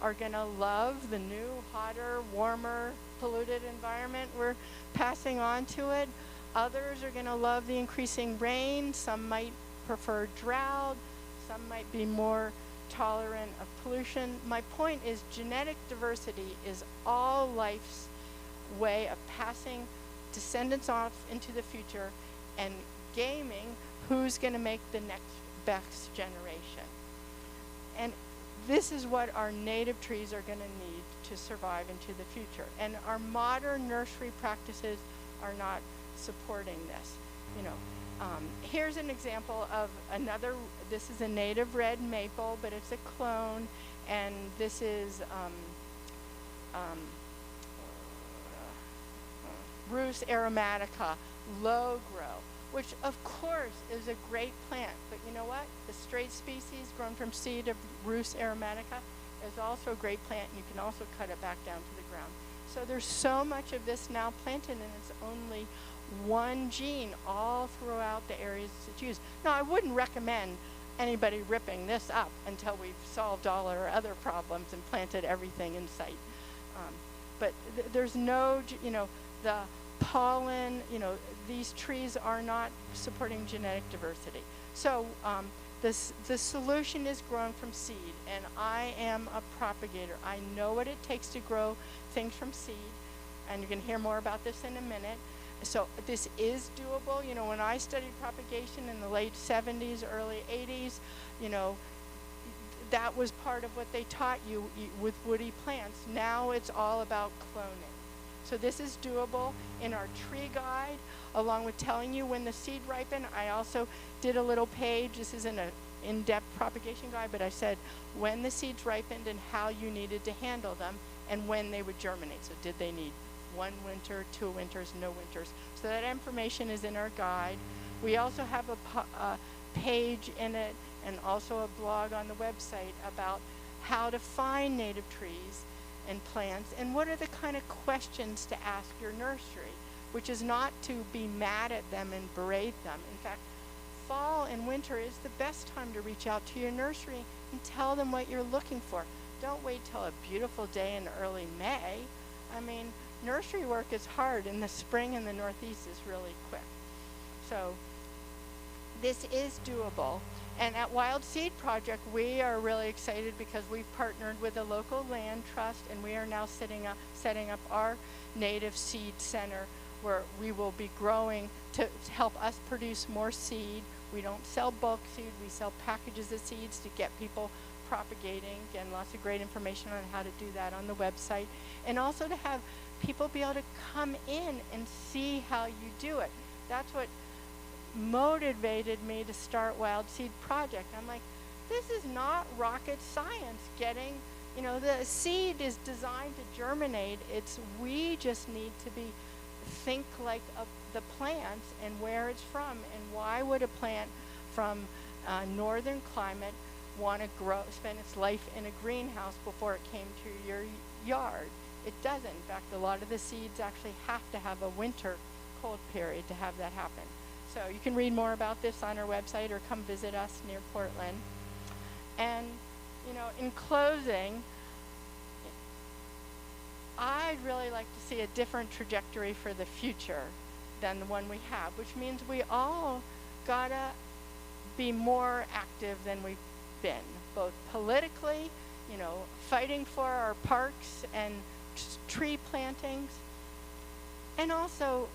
are going to love the new, hotter, warmer, polluted environment we're passing on to it. Others are going to love the increasing rain. Some might prefer drought. Some might be more tolerant of pollution. My point is genetic diversity is all life's way of passing descendants off into the future and gaming who's going to make the next best generation. And this is what our native trees are going to need to survive into the future. And our modern nursery practices are not supporting this. You know, here's an example of another, this is a native red maple, but it's a clone, and this is Rhus aromatica, low grow, which of course is a great plant, but you know what? The straight species grown from seed of Rhus aromatica is also a great plant, and you can also cut it back down to the ground. So there's so much of this now planted, and it's only one gene all throughout the areas it's used. Now, I wouldn't recommend anybody ripping this up until we've solved all our other problems and planted everything in sight. But there's no, you know, the pollen, you know, these trees are not supporting genetic diversity. So the solution is grown from seed, and I am a propagator. I know what it takes to grow things from seed, and you can hear more about this in a minute. so this is doable. You know, when I studied propagation in the late 70s, early 80s, you know, that was part of what they taught you with woody plants. Now it's all about cloning. So this is doable. In our tree guide, along with telling you when the seed ripened, I also did a little page. This isn't an in-depth propagation guide, but I said when the seeds ripened and how you needed to handle them and when they would germinate. So did they need 1 winter, 2 winters, no winters? So that information is in our guide. We also have a page in it and also a blog on the website about how to find native trees and plants and what are the kind of questions to ask your nursery, which is not to be mad at them and berate them. In fact, fall and winter is the best time to reach out to your nursery and tell them what you're looking for. Don't wait till a beautiful day in early May. I mean, nursery work is hard, and the spring in the Northeast is really quick. So this is doable. And at Wild Seed Project, we are really excited because we've partnered with a local land trust, and we are now setting up our native seed center where we will be growing to help us produce more seed. We don't sell bulk seed, we sell packages of seeds to get people propagating, and lots of great information on how to do that on the website. And also to have people be able to come in and see how you do it. That's what motivated me to start Wild Seed Project. I'm like, this is not rocket science. Getting, you know, the seed is designed to germinate. We just need to think like the plants and where it's from, and why would a plant from northern climate want to spend its life in a greenhouse before it came to your yard? It doesn't. In fact, a lot of the seeds actually have to have a winter cold period to have that happen. So you can read more about this on our website or come visit us near Portland. And, you know, in closing, I'd really like to see a different trajectory for the future than the one we have, which means we all gotta be more active than we've been, both politically, you know, fighting for our parks and tree plantings, and also,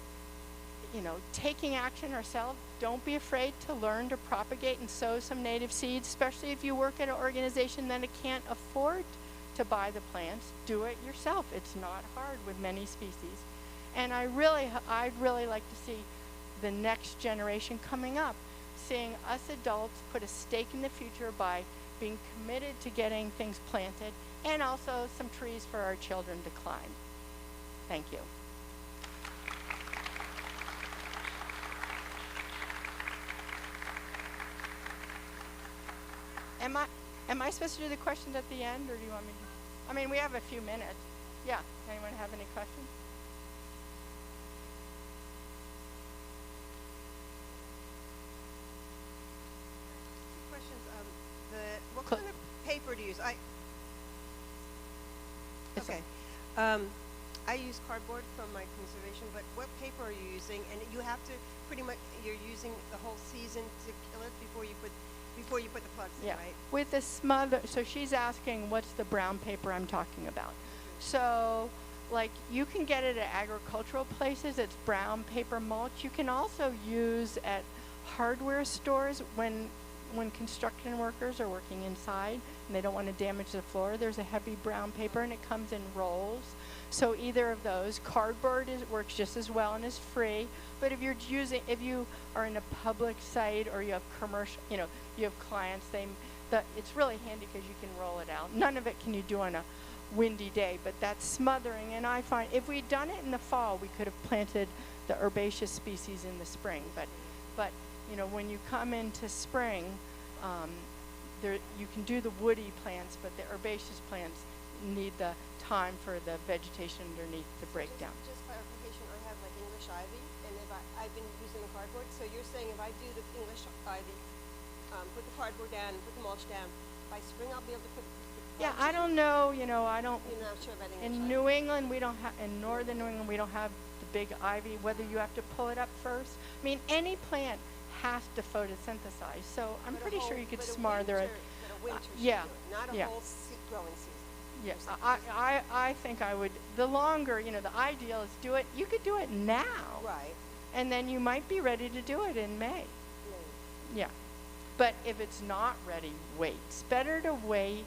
you know, taking action ourselves. Don't be afraid to learn to propagate and sow some native seeds, especially if you work at an organization that it can't afford to buy the plants. Do it yourself. It's not hard with many species. And I'd really like to see the next generation coming up, seeing us adults put a stake in the future by being committed to getting things planted, and also some trees for our children to climb. Thank you. Am I supposed to do the questions at the end, or do you want me to? I mean, we have a few minutes. Yeah, anyone have any questions? Questions. What kind of paper do you use? Okay. I use cardboard from my conservation, but what paper are you using? And you have to you're using the whole season to kill it before you put the plugs in, right? With the smother, so she's asking what's the brown paper I'm talking about. So, like, you can get it at agricultural places. It's brown paper mulch. You can also use at hardware stores when construction workers are working inside and they don't want to damage the floor. There's a heavy brown paper and it comes in rolls. So either of those. Cardboard works just as well and is free. But if you are in a public site or you have commercial, you know, you have clients, it's really handy because you can roll it out. None of it can you do on a windy day, but that's smothering. And I find if we'd done it in the fall, we could have planted the herbaceous species in the spring. But you know, when you come into spring, you can do the woody plants, but the herbaceous plants need the time for the vegetation underneath to break down. Just clarification, I have like English ivy, and if I've been using the cardboard, so you're saying if I do the English ivy, put the cardboard down, put the mulch down, by spring I'll be able to put Yeah, I don't know, you know, I don't. You're not sure about English In ivy. New England, we don't have, in northern New England, we don't have the big ivy, whether you have to pull it up first. I mean, any plant has to photosynthesize, so I'm But pretty sure you could but a smother it. winter should yeah, do it, not a yeah. whole growing season. Yeah, I think I would, the longer, the ideal is do it, you could do it now. Right. And then you might be ready to do it in May. Right. Yeah. But if it's not ready, wait. It's better to wait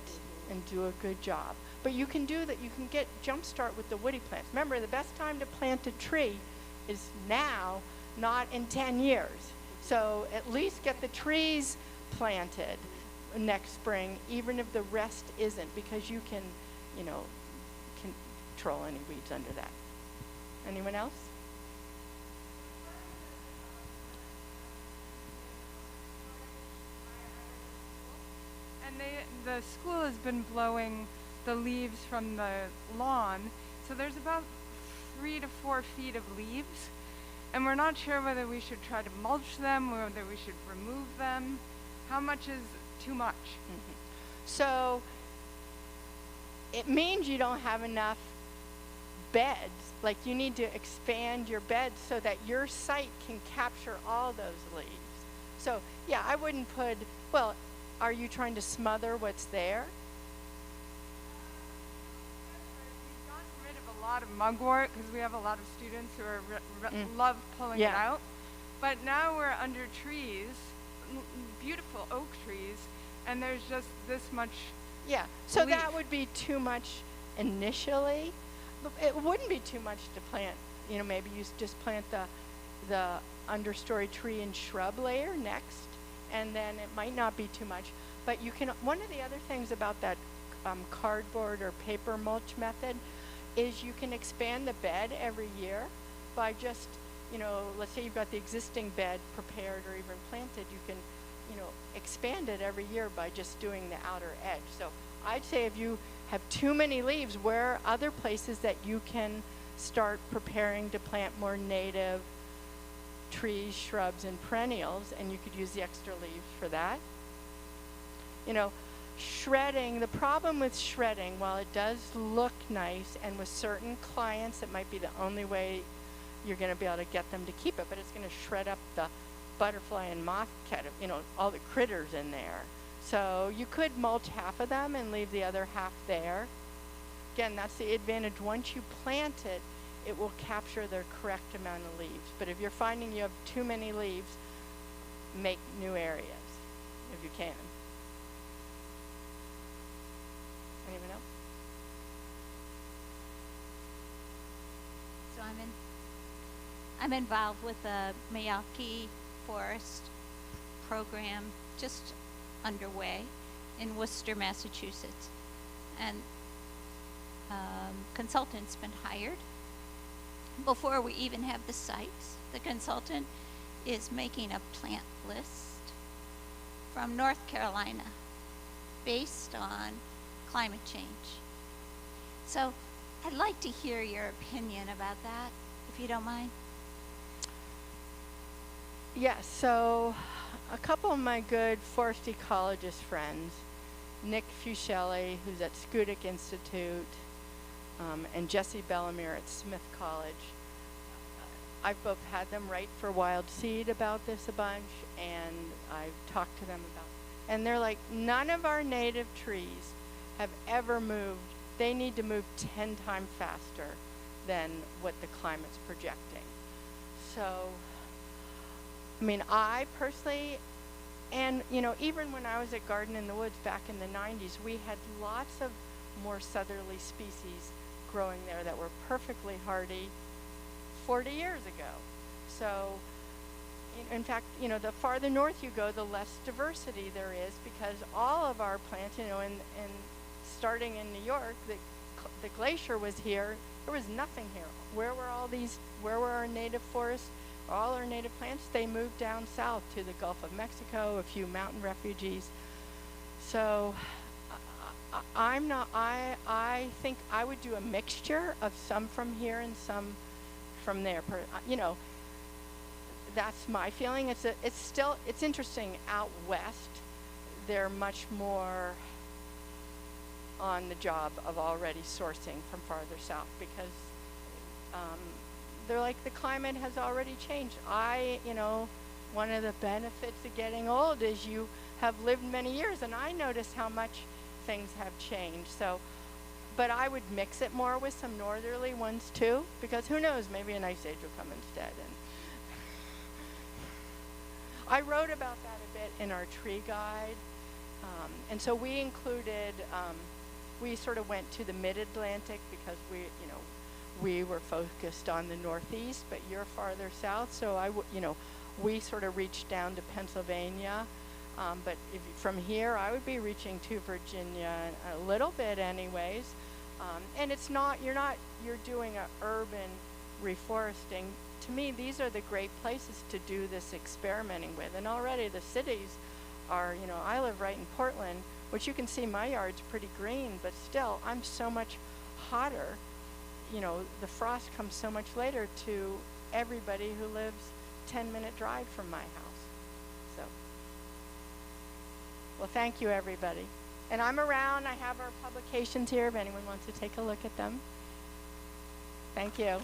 and do a good job. But you can do that. You can get jumpstart with the woody plants. Remember, the best time to plant a tree is now, not in 10 years. So at least get the trees planted next spring, even if the rest isn't, because you can, control any weeds under that. Anyone else? And the school has been blowing the leaves from the lawn, so there's about 3 to 4 feet of leaves, and we're not sure whether we should try to mulch them or whether we should remove them. How much is too much? Mm-hmm. So it means you don't have enough beds. Like, you need to expand your beds so that your site can capture all those leaves. So yeah, I wouldn't put, well, are you trying to smother what's there? We've gotten rid of a lot of mugwort because we have a lot of students who are love pulling it out. But now we're under trees, beautiful oak trees, and there's just this much. Yeah, so leaf. that would be too much initially. It wouldn't be too much to plant. Maybe you just plant the understory tree and shrub layer next, and then it might not be too much. But you can. One of the other things about that cardboard or paper mulch method is you can expand the bed every year by just, let's say you've got the existing bed prepared or even planted, you can, expand it every year by just doing the outer edge. So I'd say if you have too many leaves, where are other places that you can start preparing to plant more native trees, shrubs, and perennials, and you could use the extra leaves for that. Shredding, the problem with shredding, while it does look nice, and with certain clients it might be the only way you're going to be able to get them to keep it, but it's going to shred up the butterfly and moth all the critters in there. So you could mulch half of them and leave the other half there. Again, that's the advantage. Once you plant it, it will capture the correct amount of leaves. But if you're finding you have too many leaves, make new areas if you can. Anyone else? So I'm involved with the Miyake Forest program, just underway in Worcester, Massachusetts, and consultant's been hired. Before we even have the sites, the consultant is making a plant list from North Carolina based on climate change. So I'd like to hear your opinion about that, if you don't mind. Yes, so a couple of my good forest ecologist friends, Nick Fuscelli, who's at Schoodic Institute, and Jesse Bellamere at Smith College. I've both had them write for Wild Seed about this a bunch, and I've talked to them about it. And they're like, none of our native trees have ever moved. They need to move 10 times faster than what the climate's projecting. So, I personally, and even when I was at Garden in the Woods back in the 90s, we had lots of more southerly species growing there that were perfectly hardy 40 years ago. So, in fact, the farther north you go, the less diversity there is, because all of our plants, and starting in New York, the glacier was here. There was nothing here. Where were our native forests? All our native plants, they moved down south to the Gulf of Mexico, a few mountain refugees. So I think I would do a mixture of some from here and some from there. That's my feeling. It's interesting out west. They're much more on the job of already sourcing from farther south, because they're like, the climate has already changed. One of the benefits of getting old is you have lived many years, and I notice how much things have changed. So But I would mix it more with some northerly ones too, because who knows, maybe an ice age will come instead. And I wrote about that a bit in our tree guide. And so we included, we sort of went to the mid-Atlantic because we were focused on the Northeast, but you're farther south. So we sort of reached down to Pennsylvania. But from here, I would be reaching to Virginia a little bit anyways. And it's not, you're doing an urban reforesting. To me, these are the great places to do this experimenting with. And already the cities are, I live right in Portland, which you can see my yard's pretty green, but still, I'm so much hotter. The frost comes so much later to everybody who lives 10-minute drive from my house. So, well, thank you, everybody. And I'm around. I have our publications here if anyone wants to take a look at them. Thank you.